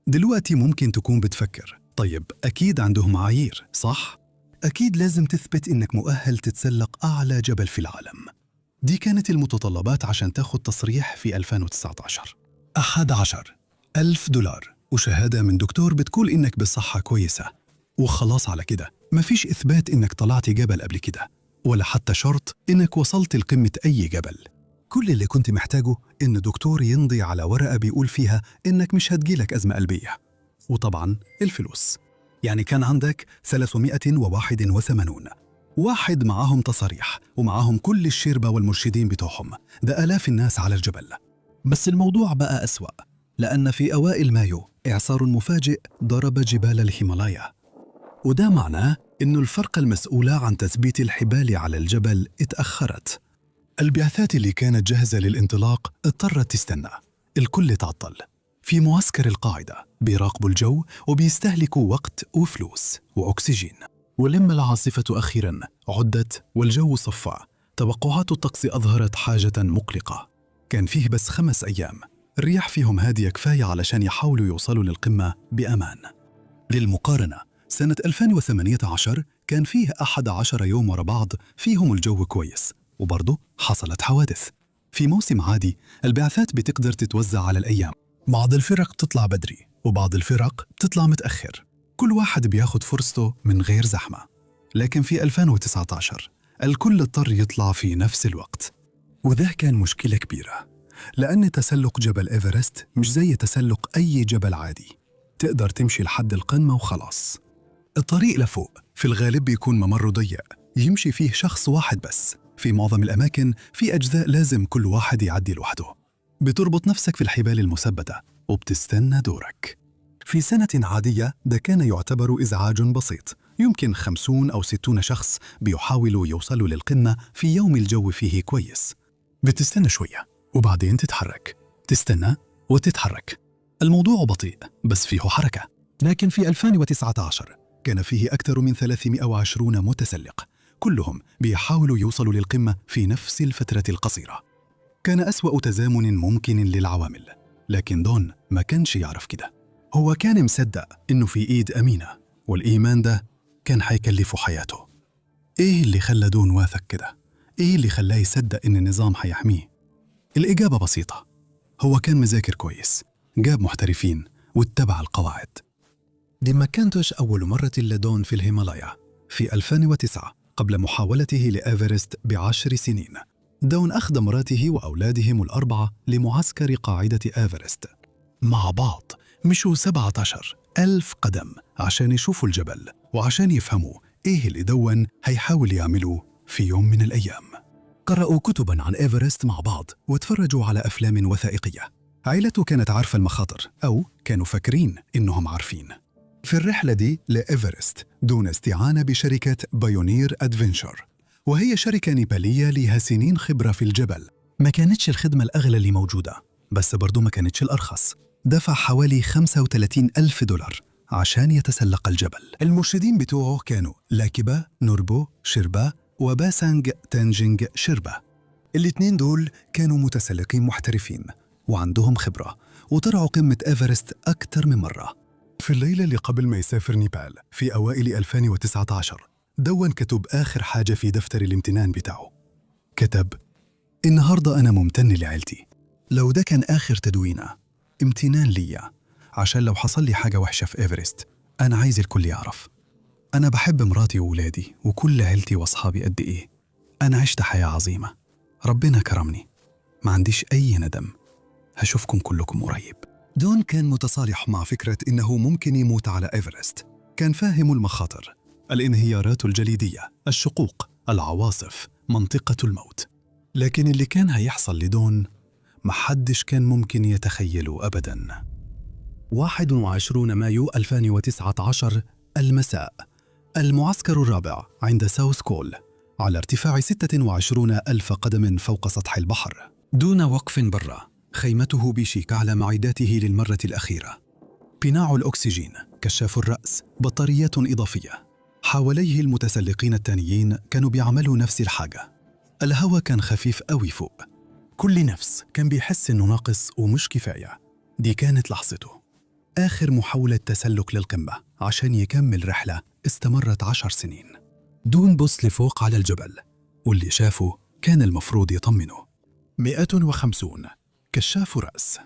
دلوقتي ممكن تكون بتفكر: طيب أكيد عندهم معايير، صح؟ أكيد لازم تثبت إنك مؤهل تتسلق أعلى جبل في العالم. دي كانت المتطلبات عشان تاخد تصريح في 2019: $11,000 وشهادة من دكتور بتقول إنك بصحة كويسة، وخلاص على كده مفيش إثبات إنك طلعت جبل قبل كده، ولا حتى شرط إنك وصلت لقمة أي جبل. كل اللي كنت محتاجه إن دكتور يمضي على ورقة بيقول فيها إنك مش هتجيلك أزمة قلبية، وطبعاً الفلوس. يعني كان عندك 381 واحد معاهم تصاريح ومعاهم كل الشربة والمرشدين بتوعهم، ده آلاف الناس على الجبل. بس الموضوع بقى أسوأ، لأن في أوائل مايو إعصار مفاجئ ضرب جبال الهيمالايا، وده معناه إنه الفرقة المسؤولة عن تثبيت الحبال على الجبل اتأخرت. البعثات اللي كانت جاهزة للانطلاق اضطرت تستنى، الكل تعطل. في معسكر القاعدة بيراقبوا الجو وبيستهلكوا وقت وفلوس وأكسجين. ولما العاصفة أخيراً عدت والجو صفى، توقعات الطقس أظهرت حاجة مقلقة. كان فيه بس 5 أيام، الرياح فيهم هادية كفاية علشان يحاولوا يوصلوا للقمة بأمان. للمقارنة، سنة 2018 كان فيه 11 يوم ورا بعض فيهم الجو كويس، وبرضه حصلت حوادث. في موسم عادي البعثات بتقدر تتوزع على الأيام، بعض الفرق تطلع بدري وبعض الفرق تطلع متأخر، كل واحد بياخد فرصته من غير زحمة. لكن في 2019 الكل اضطر يطلع في نفس الوقت، وده كان مشكلة كبيرة، لأن تسلق جبل إيفرست مش زي تسلق أي جبل عادي، تقدر تمشي لحد القمة وخلاص. الطريق لفوق في الغالب بيكون ممر ضيق يمشي فيه شخص واحد بس، في معظم الأماكن في أجزاء لازم كل واحد يعدي لوحده. بتربط نفسك في الحبال المثبتة وبتستنى دورك. في سنة عادية ده كان يعتبر إزعاج بسيط، يمكن 50 أو 60 شخص بيحاولوا يوصلوا للقمة في يوم الجو فيه كويس. بتستنى شوية وبعدين تتحرك، تستنى وتتحرك. الموضوع بطيء بس فيه حركة. لكن في 2019 كان فيه أكثر من 320 متسلق، كلهم بيحاولوا يوصلوا للقمة في نفس الفترة القصيرة. كان أسوأ تزامن ممكن للعوامل، لكن دون ما كانش يعرف كده. هو كان مصدق إنه في إيد أمينة، والإيمان ده كان حيكلفه حياته. إيه اللي خلى دون واثق كده؟ إيه اللي خلاه يصدق إن النظام حيحميه؟ الإجابة بسيطة، هو كان مذاكر كويس، جاب محترفين واتبع القواعد. دي ما كانتش أول مرة لدون في الهيمالايا. في 2009 قبل محاولته لإيفرست ب10 سنين، دون أخذ مراته وأولادهم ال4 لمعسكر قاعدة إيفرست. مع بعض مشوا 17,000 قدم عشان يشوفوا الجبل وعشان يفهموا إيه اللي دون هيحاول يعملوه في يوم من الأيام. قرأوا كتباً عن إيفرست مع بعض وتفرجوا على أفلام وثائقية. عائلته كانت عارفة المخاطر، أو كانوا فاكرين إنهم عارفين. في الرحلة دي لإيفرست دون استعانة بشركة بايونير أدفنشر، وهي شركة نيبالية لها سنين خبرة في الجبل. ما كانتش الخدمة الأغلى اللي موجودة، بس برضو ما كانتش الأرخص. دفع حوالي $35,000 عشان يتسلق الجبل. المرشدين بتوعه كانوا لاكيبا نوربو شيربا وباسانج تانجينج شيربا. الاتنين دول كانوا متسلقين محترفين وعندهم خبرة، وطلعوا قمة إيفرست أكتر من مرة. في الليلة اللي قبل ما يسافر نيبال في أوائل 2019 دون كتب آخر حاجة في دفتر الامتنان بتاعه. كتب: النهاردة أنا ممتن لعيلتي، لو ده كان آخر تدوينة، امتنان ليا، عشان لو حصل لي حاجة وحشة في إيفرست أنا عايز الكل يعرف. أنا بحب مراتي وولادي وكل عيلتي وأصحابي قد إيه. أنا عشت حياة عظيمة، ربنا كرمني، ما عنديش أي ندم. هشوفكم كلكم قريب. دون كان متصالح مع فكرة إنه ممكن يموت على إيفرست. كان فاهم المخاطر، الانهيارات الجليدية، الشقوق، العواصف، منطقة الموت. لكن اللي كان هيحصل لدون محدش كان ممكن يتخيله أبداً. 21 مايو 2019 المساء، المعسكر الرابع عند ساوث كول على ارتفاع 26,000 قدم فوق سطح البحر. دون وقف برا، خيمته بيشيك على معداته للمرة الأخيرة. قناع الأكسجين، كشاف الرأس، بطاريات إضافية. حواليه المتسلقين التانيين كانوا بيعملوا نفس الحاجة. الهواء كان خفيف قوي فوق، كل نفس كان بيحس إنه ناقص ومش كفاية. دي كانت لحظته، آخر محاولة تسلق للقمة عشان يكمل رحلة استمرت 10 سنين. دون بص لفوق على الجبل، واللي شافه كان المفروض يطمنه. 150 كشاف رأس،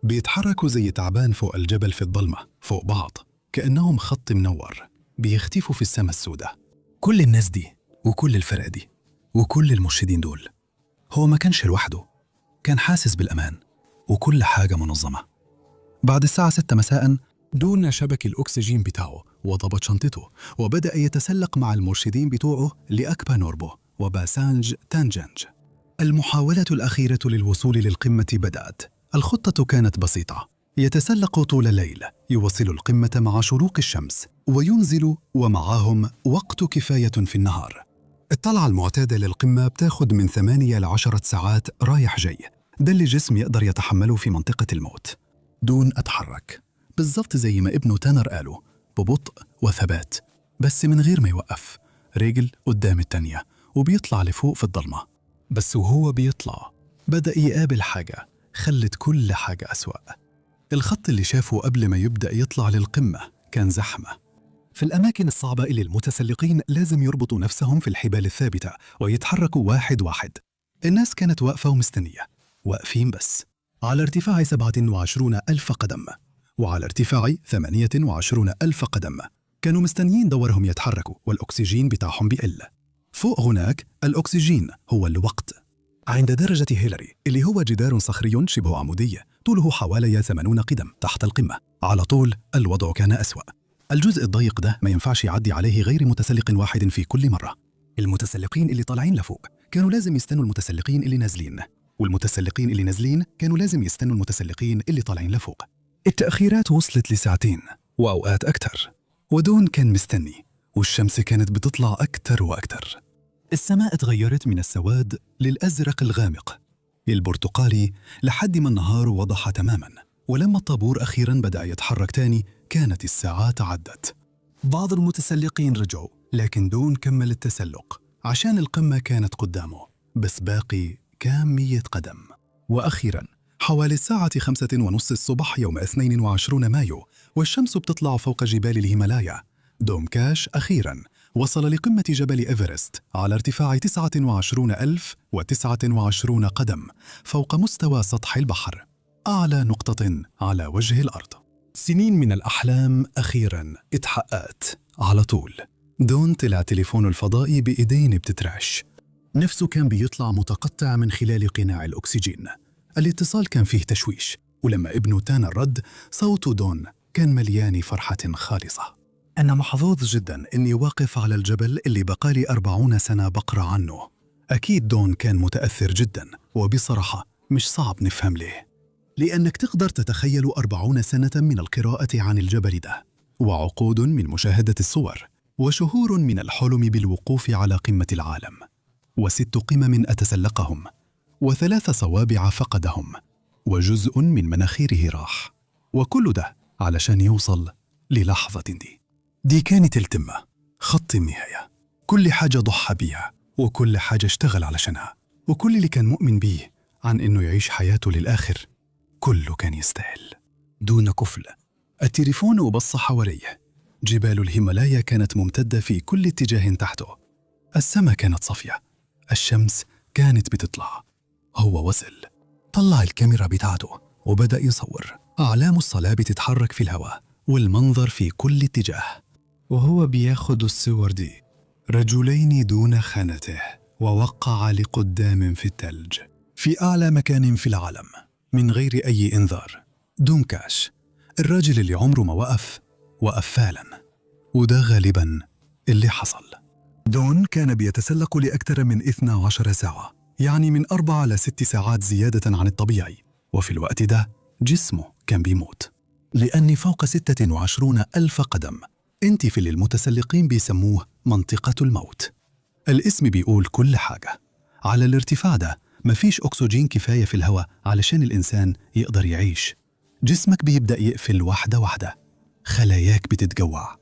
بيتحركوا زي تعبان فوق الجبل في الظلمة فوق بعض، كأنهم خط منور بيختفوا في السماء السوداء. كل الناس دي وكل الفرق دي وكل المرشدين دول، هو ما كانش لوحده، كان حاسس بالأمان وكل حاجة منظمة. بعد الساعة 6 مساء دون شبك الأكسجين بتاعه وضبط شنطته وبدأ يتسلق مع المرشدين بتوعه لأكبا نوربو وباسانج تانجنج. المحاولة الأخيرة للوصول للقمة بدأت. الخطة كانت بسيطة: يتسلق طول الليل، يوصل القمة مع شروق الشمس، وينزل ومعاهم وقت كفاية في النهار. الطلعة المعتادة للقمة بتاخد من 8 ل 10 ساعات رايح جاي، ده اللي الجسم يقدر يتحمله في منطقة الموت. دون أتحرك بالضبط زي ما ابنه تانر قاله، ببطء وثبات، بس من غير ما يوقف، رجل قدام التانية، وبيطلع لفوق في الضلمة. بس وهو بيطلع بدأ يقابل حاجة خلت كل حاجة أسوأ. الخط اللي شافه قبل ما يبدأ يطلع للقمة كان زحمة. في الأماكن الصعبة اللي المتسلقين لازم يربطوا نفسهم في الحبال الثابتة ويتحركوا واحد واحد، الناس كانت واقفة ومستنية، واقفين بس، على ارتفاع 27,000 قدم وعلى ارتفاع 28,000 قدم. كانوا مستنيين دورهم يتحركوا والأكسجين بتاعهم بيقل. فوق هناك الأكسجين هو الوقت. عند درجة هيلاري اللي هو جدار صخري شبه عمودي طوله حوالي 80 قدم تحت القمة، على طول الوضع كان أسوأ. الجزء الضيق ده ما ينفعش يعدي عليه غير متسلق واحد في كل مرة. المتسلقين اللي طالعين لفوق كانوا لازم يستنوا المتسلقين اللي نازلين، والمتسلقين اللي نازلين كانوا لازم يستنوا المتسلقين اللي طالعين لفوق. التأخيرات وصلت لساعتين وأوقات أكتر، ودون كان مستني، والشمس كانت بتطلع أكتر وأكتر. السماء اتغيرت من السواد للأزرق الغامق البرتقالي لحد ما النهار وضح تماماً. ولما الطابور أخيراً بدأ يتحرك تاني كانت الساعات عدت. بعض المتسلقين رجعوا، لكن دون كمل التسلق عشان القمة كانت قدامه، بس باقي كام 100 قدم. وأخيراً حوالي الساعة 5:30 الصبح يوم 22 مايو والشمس بتطلع فوق جبال الهيمالايا، دومكاش أخيراً وصل لقمة جبل إيفرست على ارتفاع 29,029 قدم فوق مستوى سطح البحر، أعلى نقطة على وجه الأرض. سنين من الأحلام أخيراً اتحققت على طول. دون طلع تليفونه الفضائي بإيدين بتترعش، نفسه كان بيطلع متقطع من خلال قناع الأكسجين. الاتصال كان فيه تشويش، ولما ابنه تانر رد صوت دون كان مليان فرحة خالصة. أنا محظوظ جداً إني واقف على الجبل اللي بقالي 40 سنة بقرأ عنه. أكيد دون كان متأثر جداً، وبصراحة مش صعب نفهم ليه، لأنك تقدر تتخيل 40 سنة من القراءة عن الجبل ده، وعقود من مشاهدة الصور، وشهور من الحلم بالوقوف على قمة العالم، و6 قمم أتسلقهم، و3 صوابع فقدهم، وجزء من مناخيره راح، وكل ده علشان يوصل للحظة دي كانت القمة، خط النهاية. كل حاجة ضحى بيها، وكل حاجة اشتغل علشانها، وكل اللي كان مؤمن بيه عن إنه يعيش حياته للآخر كله كان يستاهل. دون كفل التليفون وبص حواليه. جبال الهيمالايا كانت ممتدة في كل اتجاه تحته، السماء كانت صافية، الشمس كانت بتطلع. هو وصل، طلع الكاميرا بتاعته وبدأ يصور. أعلام الصلاة بتتحرك في الهواء والمنظر في كل اتجاه. وهو بياخد الصور دي، رجلين دون خانته ووقع لقدام في الثلج في أعلى مكان في العالم من غير أي إنذار. دومكاش، الراجل اللي عمره ما وقف فعلا، وده غالبا اللي حصل. دون كان بيتسلق لأكثر من 12 ساعة، يعني من 4 ل 6 ساعات زيادة عن الطبيعي، وفي الوقت ده جسمه كان بيموت، لأن فوق 26,000 قدم انت في اللي المتسلقين بيسموه منطقة الموت. الاسم بيقول كل حاجة. على الارتفاع ده مفيش أكسجين كفاية في الهواء علشان الإنسان يقدر يعيش. جسمك بيبدأ يقفل واحدة واحدة، خلاياك بتتجوع،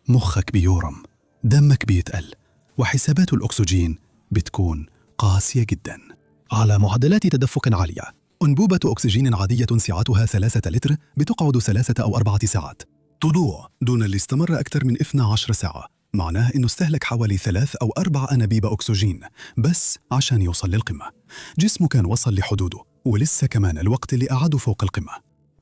مخك بيورم، دمك بيتقل، وحسابات الأكسجين بتكون قاسية جدا. على معدلات تدفق عالية، أنبوبة أكسجين عادية سعتها 3 لتر بتقعد 3 أو 4 ساعات. طلوع دون اللي استمر أكثر من 12 ساعة معناه إنه استهلك حوالي 3 أو 4 أنابيب أكسجين بس عشان يوصل للقمة. جسمه كان وصل لحدوده، ولسه كمان الوقت اللي قعده فوق القمة.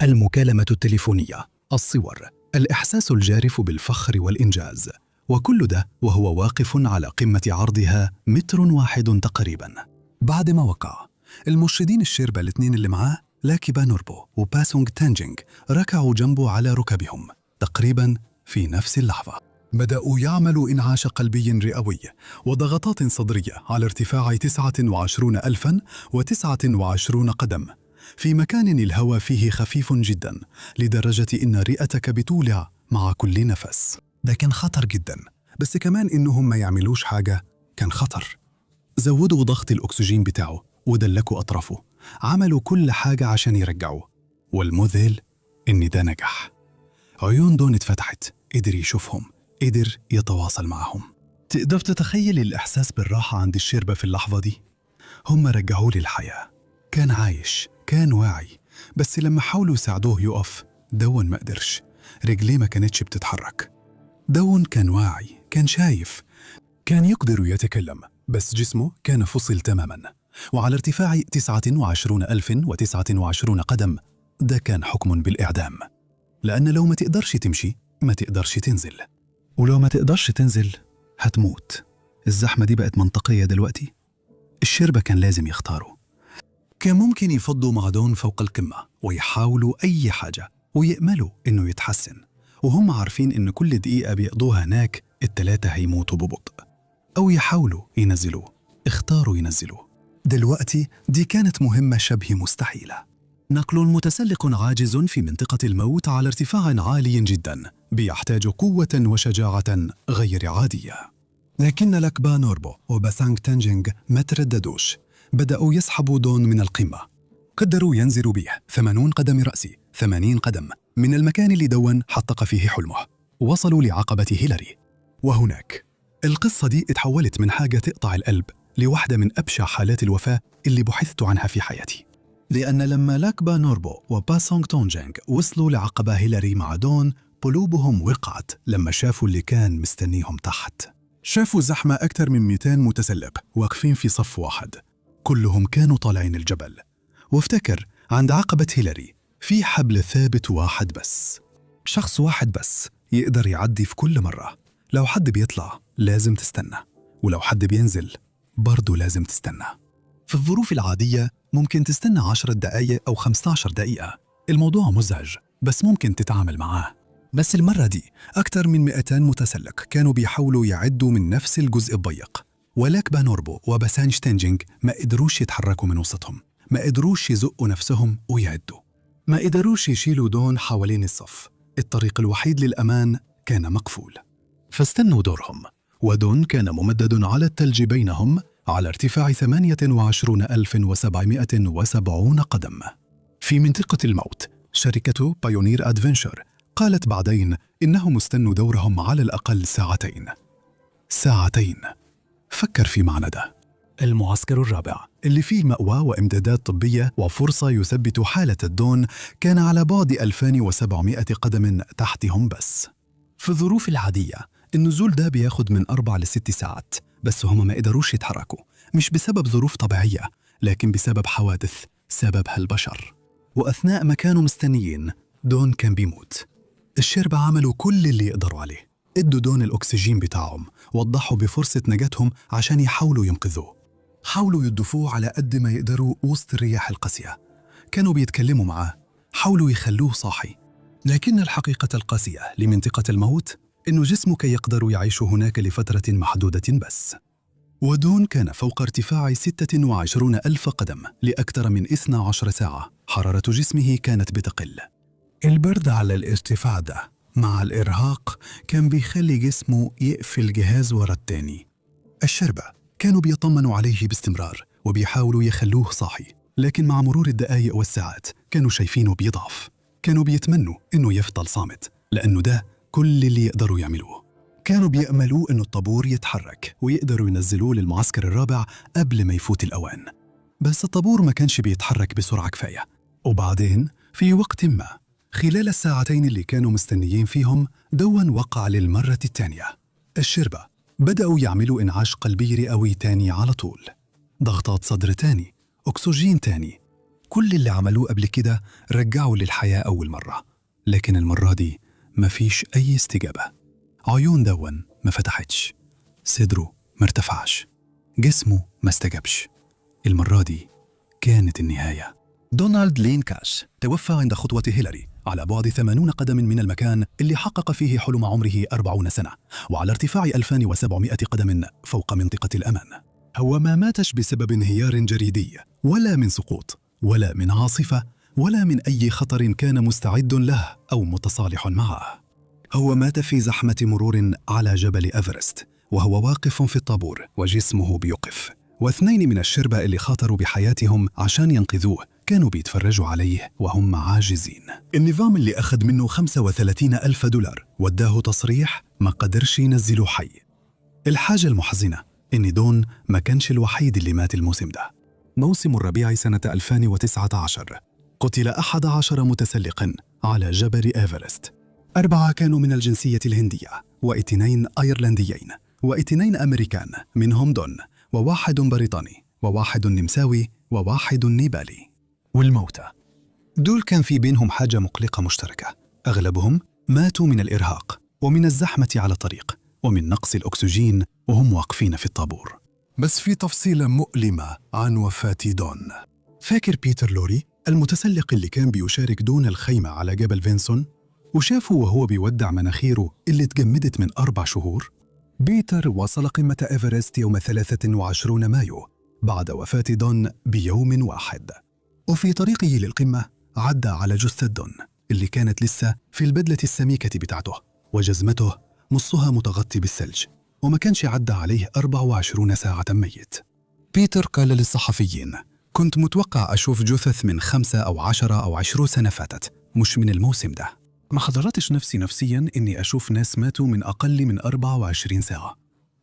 المكالمة التليفونية، الصور، الإحساس الجارف بالفخر والإنجاز، وكل ده وهو واقف على قمة عرضها 1 متر تقريباً. بعد ما وقع، المرشدين الشيربا الاثنين اللي معاه لاكبا نوربو وباسونغ تانجينغ ركعوا جنبه على ركبهم تقريباً في نفس اللحظة. بدأوا يعملوا إنعاش قلبي رئوي وضغطات صدرية على ارتفاع 29,029 قدم، في مكان الهواء فيه خفيف جدا لدرجة إن رئتك بتولع مع كل نفس. ده كان خطر جدا، بس كمان إنهم ما يعملوش حاجة كان خطر. زودوا ضغط الأكسجين بتاعه ودلكوا أطرافه، عملوا كل حاجة عشان يرجعوه، والمذهل إن ده نجح. عيون دون اتفتحت، قدر يشوفهم، قدر يتواصل معهم. تقدر تتخيل الإحساس بالراحة عند الشيربا في اللحظة دي؟ هم رجعوه للحياة، كان عايش، كان واعي، بس لما حاولوا يساعدوه يقف، دون ما قدرش، رجليه ما كانتش بتتحرك. دون كان واعي، كان شايف، كان يقدر يتكلم، بس جسمه كان فصل تماما، وعلى ارتفاع 29,029 قدم. ده كان حكم بالإعدام، لأن لو ما تقدرش تمشي ما تقدرش تنزل، ولو ما تقدرش تنزل هتموت. الزحمة دي بقت منطقية دلوقتي. الشيربا كان لازم يختاروا، كان ممكن يفضوا مع دون فوق القمة ويحاولوا أي حاجة ويأملوا إنه يتحسن، وهم عارفين إن كل دقيقة بيقضوها هناك التلاتة هيموتوا ببطء، أو يحاولوا ينزلوه. اختاروا ينزلوه. دلوقتي دي كانت مهمة شبه مستحيلة. نقل متسلق عاجز في منطقة الموت على ارتفاع عالي جدا بيحتاج قوة وشجاعة غير عادية. لكن لاكبا نوربو وباسانغ تانجينغ ما ترددوش، بدأوا يسحبوا دون من القمة. قدروا ينزلوا به 80 قدم رأسي، 80 قدم من المكان اللي دون حقق فيه حلمه. وصلوا لعقبة هيلاري، وهناك القصة دي اتحولت من حاجة تقطع القلب لواحدة من أبشع حالات الوفاة اللي بحثت عنها في حياتي. لأن لما لاكبا نوربو وباسونغ تونجينغ وصلوا لعقبة هيلاري مع دون، قلوبهم وقعت لما شافوا اللي كان مستنيهم تحت. شافوا زحمة أكثر من 200 متسلب واقفين في صف واحد، كلهم كانوا طالعين الجبل. وافتكر عند عقبة هيلاري في حبل ثابت واحد بس، شخص واحد بس يقدر يعدي في كل مرة. لو حد بيطلع لازم تستنى، ولو حد بينزل برضو لازم تستنى. في الظروف العادية ممكن تستنى 10 دقايق أو 15 دقيقة، الموضوع مزعج بس ممكن تتعامل معاه. بس المرة دي أكثر من 200 متسلق كانوا بيحاولوا يعدوا من نفس الجزء الضيق، ولاكبا نوربو وباسانغ تانجينغ ما قدروش يتحركوا من وسطهم، ما قدروش يزقوا نفسهم ويعدوا، ما قدروش يشيلوا دون حوالين الصف. الطريق الوحيد للأمان كان مقفول، فاستنوا دورهم. ودون كان ممدد على الثلج بينهم على ارتفاع 28,770 قدم. في منطقة الموت، شركة بايونير أدفنشر قالت بعدين إنهم استنوا دورهم على الأقل ساعتين. ساعتين. فكر في معنى ده. المعسكر الرابع اللي فيه مأوى وإمدادات طبية وفرصة يثبت حالة الدون كان على بعد 2700 قدم تحتهم بس. في الظروف العادية النزول ده بياخد من 4 ل6 ساعات، بس هم ما قدروش يتحركوا، مش بسبب ظروف طبيعية لكن بسبب حوادث سببها البشر. وأثناء ما كانوا مستنيين دون كان بيموت. الشيربا عملوا كل اللي يقدروا عليه، ادوا دون الأكسجين بتاعهم، وضحوا بفرصة نجاتهم عشان يحاولوا ينقذوه. حاولوا يدفوه على قد ما يقدروا وسط الرياح القاسية، كانوا بيتكلموا معاه، حاولوا يخلوه صاحي. لكن الحقيقة القاسية لمنطقة الموت إنه جسمك يقدر يعيش هناك لفترة محدودة بس. ودون كان فوق ارتفاع 26,000 قدم لأكثر من 12 ساعة. حرارة جسمه كانت بتقل. البرد على الارتفاع ده مع الإرهاق كان بيخلي جسمه يقفل جهاز ورا التاني. الشربة كانوا بيطمنوا عليه باستمرار وبيحاولوا يخلوه صاحي، لكن مع مرور الدقايق والساعات كانوا شايفينه بيضعف. كانوا بيتمنوا إنه يفضل صامت، لأنه ده كل اللي يقدروا يعملوه. كانوا بيأملوا إنه الطابور يتحرك ويقدروا ينزلوه للمعسكر الرابع قبل ما يفوت الأوان، بس الطابور ما كانش بيتحرك بسرعة كفاية. وبعدين في وقت ما خلال الساعتين اللي كانوا مستنيين فيهم، دون وقع للمرة الثانية. الشربة بدأوا يعملوا إنعاش قلبي رئوي تاني على طول، ضغطات صدر تاني، أكسجين تاني، كل اللي عملوه قبل كده رجعوا للحياة أول مرة، لكن المرة دي مفيش أي استجابة. عيون دون ما فتحتش، صدره ما ارتفعش، جسمه ما استجابش. المرة دي كانت النهاية. دونالد لين كاش توفى عند خطوة هيلاري على بعد 80 قدم من المكان اللي حقق فيه حلم عمره 40 سنة، وعلى ارتفاع 2700 قدم فوق منطقة الأمان. هو ما ماتش بسبب انهيار جريدي، ولا من سقوط، ولا من عاصفة، ولا من أي خطر كان مستعد له أو متصالح معه. هو مات في زحمة مرور على جبل إيفرست وهو واقف في الطابور وجسمه بيقف، واثنين من الشربة اللي خاطروا بحياتهم عشان ينقذوه كانوا بيتفرجوا عليه وهم عاجزين. النظام اللي أخذ منه 35,000 دولار وداه تصريح ما قدرش ينزله حي. الحاجة المحزنة إن دون ما كانش الوحيد اللي مات الموسم ده. موسم الربيع سنة 2019 قتل 11 متسلق على جبل إيفرست. 4 كانوا من الجنسية الهندية، و2 أيرلنديين، و2 أمريكان منهم دون، و1 بريطاني، و1 نمساوي، و1 نيبالي. والموتى دول كان في بينهم حاجة مقلقة مشتركة، أغلبهم ماتوا من الإرهاق ومن الزحمة على الطريق ومن نقص الأكسجين وهم واقفين في الطابور. بس في تفصيلة مؤلمة عن وفاة دون. فاكر بيتر لوري المتسلق اللي كان بيشارك دون الخيمة على جبل فينسون وشافه وهو بيودع مناخيره اللي تجمدت من 4 شهور؟ بيتر وصل قمة إيفرست يوم 23 مايو بعد وفاة دون بيوم واحد، وفي طريقه للقمة عدى على جثة دون اللي كانت لسه في البدلة السميكة بتاعته وجزمته نصها متغطي بالثلج، وما كانش عدى عليه 24 ساعة ميت. بيتر قال للصحفيين: كنت متوقع أشوف جثث من 5 أو 10 أو 20 سنة فاتت، مش من الموسم ده. ما حضرتش نفسيا إني أشوف ناس ماتوا من أقل من 24 ساعة.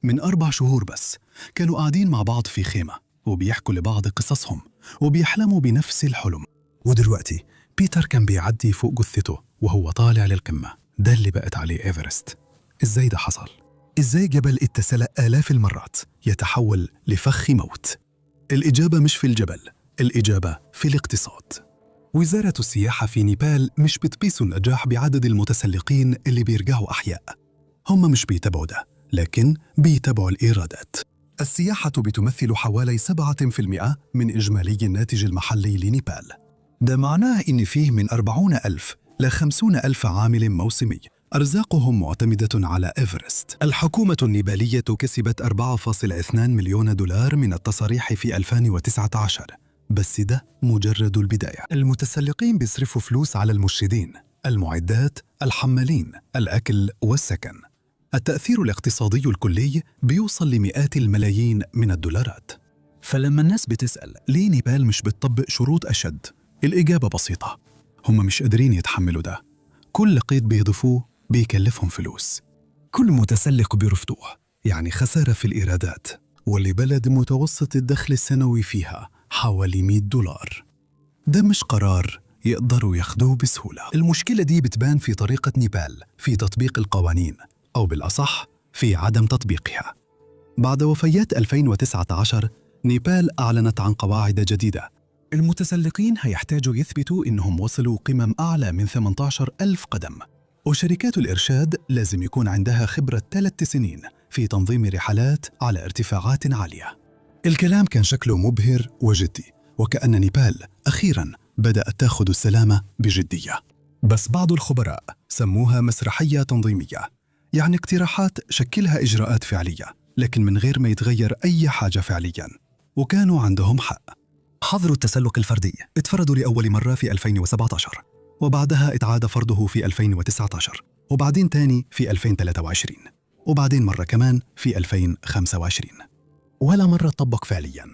من 4 شهور بس كانوا قاعدين مع بعض في خيمة وبيحكوا لبعض قصصهم وبيحلموا بنفس الحلم. ودلوقتي بيتر كان بيعدي فوق جثته وهو طالع للقمة. ده اللي بقت عليه إيفرست. إزاي ده حصل؟ إزاي جبل اتسلق آلاف المرات يتحول لفخ موت؟ الإجابة مش في الجبل، الإجابة في الاقتصاد. وزارة السياحة في نيبال مش بتقيس النجاح بعدد المتسلقين اللي بيرجعوا أحياء. هم مش بيتابعوا ده، لكن بيتابعوا الإيرادات. السياحة بتمثل حوالي 7% من إجمالي الناتج المحلي لنيبال. ده معناه إن فيه من 40,000 ل 50,000 عامل موسمي أرزاقهم معتمدة على إيفرست. الحكومة النيبالية كسبت 4.2 مليون دولار من التصاريح في 2019، بس ده مجرد البداية. المتسلقين بيصرفوا فلوس على المرشدين، المعدات، الحمالين، الأكل والسكن. التأثير الاقتصادي الكلي بيوصل لمئات الملايين من الدولارات. فلما الناس بتسأل ليه نيبال مش بتطبق شروط أشد، الإجابة بسيطة: هم مش قادرين يتحملوا ده. كل قيد بيضيفوه بيكلفهم فلوس، كل متسلق بيرفضوه يعني خسارة في الإيرادات، واللي بلد متوسط الدخل السنوي فيها حوالي $100. ده مش قرار يقدروا ياخدوه بسهولة. المشكلة دي بتبان في طريقة نيبال في تطبيق القوانين، أو بالأصح في عدم تطبيقها. بعد وفيات 2019 نيبال أعلنت عن قواعد جديدة. المتسلقين هيحتاجوا يثبتوا إنهم وصلوا قمم أعلى من 18,000 قدم، وشركات الإرشاد لازم يكون عندها خبرة 3 سنين في تنظيم رحلات على ارتفاعات عالية. الكلام كان شكله مبهر وجدي، وكأن نيبال أخيراً بدأت تأخذ السلامة بجدية. بس بعض الخبراء سموها مسرحية تنظيمية، يعني اقتراحات شكلها إجراءات فعلية لكن من غير ما يتغير أي حاجة فعلياً. وكانوا عندهم حق. حظر التسلق الفردي اتفرضوا لأول مرة في 2017، وبعدها اتعاد فرضه في 2019، وبعدين تاني في 2023، وبعدين مرة كمان في 2025، ولا مرة طبق فعلياً.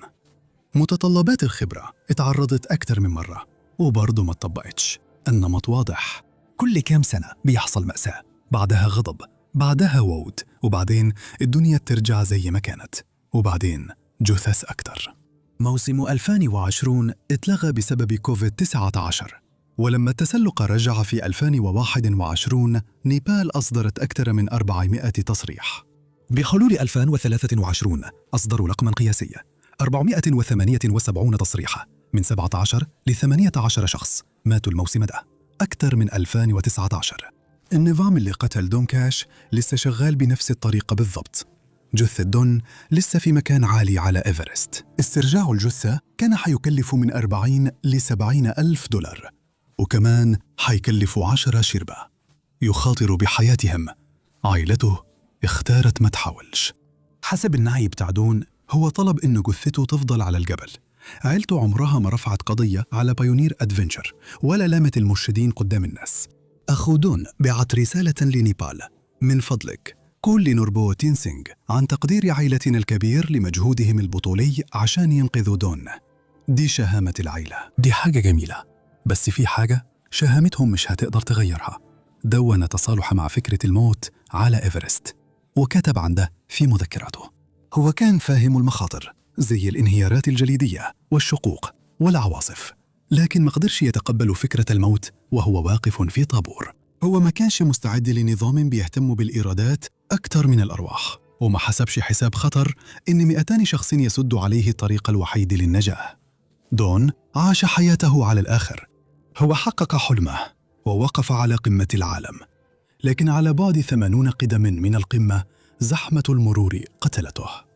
متطلبات الخبرة اتعرضت أكثر من مرة وبرضه ما اتطبقتش. النمط واضح: كل كام سنة بيحصل مأساة، بعدها غضب، بعدها وعود، وبعدين الدنيا ترجع زي ما كانت، وبعدين جثث أكتر. موسم 2020 اتلغى بسبب كوفيد-19، ولما التسلق رجع في 2021 نيبال أصدرت أكثر من 400 تصريح. بحلول 2023 أصدروا رقماً قياسي: 478 تصريحاً من 17 ل 18 شخص ماتوا الموسم ده، أكثر من 2019. النظام اللي قتل دون كاش لسه شغال بنفس الطريقة بالضبط. جثة دون لسه في مكان عالي على إيفرست. استرجاع الجثة كان حيكلف من 40 ل 70 ألف دولار، وكمان حيكلف 10 شربة. يخاطر بحياتهم. عائلته اختارت ما تحاولش. حسب النعي بتاع دون، هو طلب إنه جثته تفضل على الجبل. عائلته عمرها ما رفعت قضية على بايونير أدفنتشر ولا لامت المرشدين قدام الناس. أخو دون بعت رسالة لنيبال: من فضلك قول لنوربو تينسينغ عن تقدير عائلتنا الكبير لمجهودهم البطولي عشان ينقذوا دون. دي شهامة العائلة، دي حاجة جميلة، بس في حاجة شهامتهم مش هتقدر تغيرها. دون تصالح مع فكرة الموت على إيفرست، وكتب عن ده في مذكراته. هو كان فاهم المخاطر زي الانهيارات الجليدية والشقوق والعواصف، لكن ما قدرش يتقبل فكرة الموت وهو واقف في طابور. هو ما كانش مستعد لنظام بيهتم بالإيرادات أكثر من الأرواح، وما حسبش حساب خطر إن 200 شخص يسد عليه الطريق الوحيد للنجاة. دون عاش حياته على الآخر. هو حقق حلمه ووقف على قمة العالم، لكن على بعد 80 قدما من القمة زحمة المرور قتلته،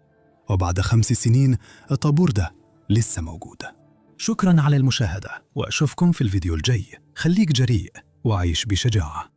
وبعد 5 سنين الطابور ده لسه موجود. شكرا على المشاهدة، وأشوفكم في الفيديو الجاي. خليك جريء وعيش بشجاعة.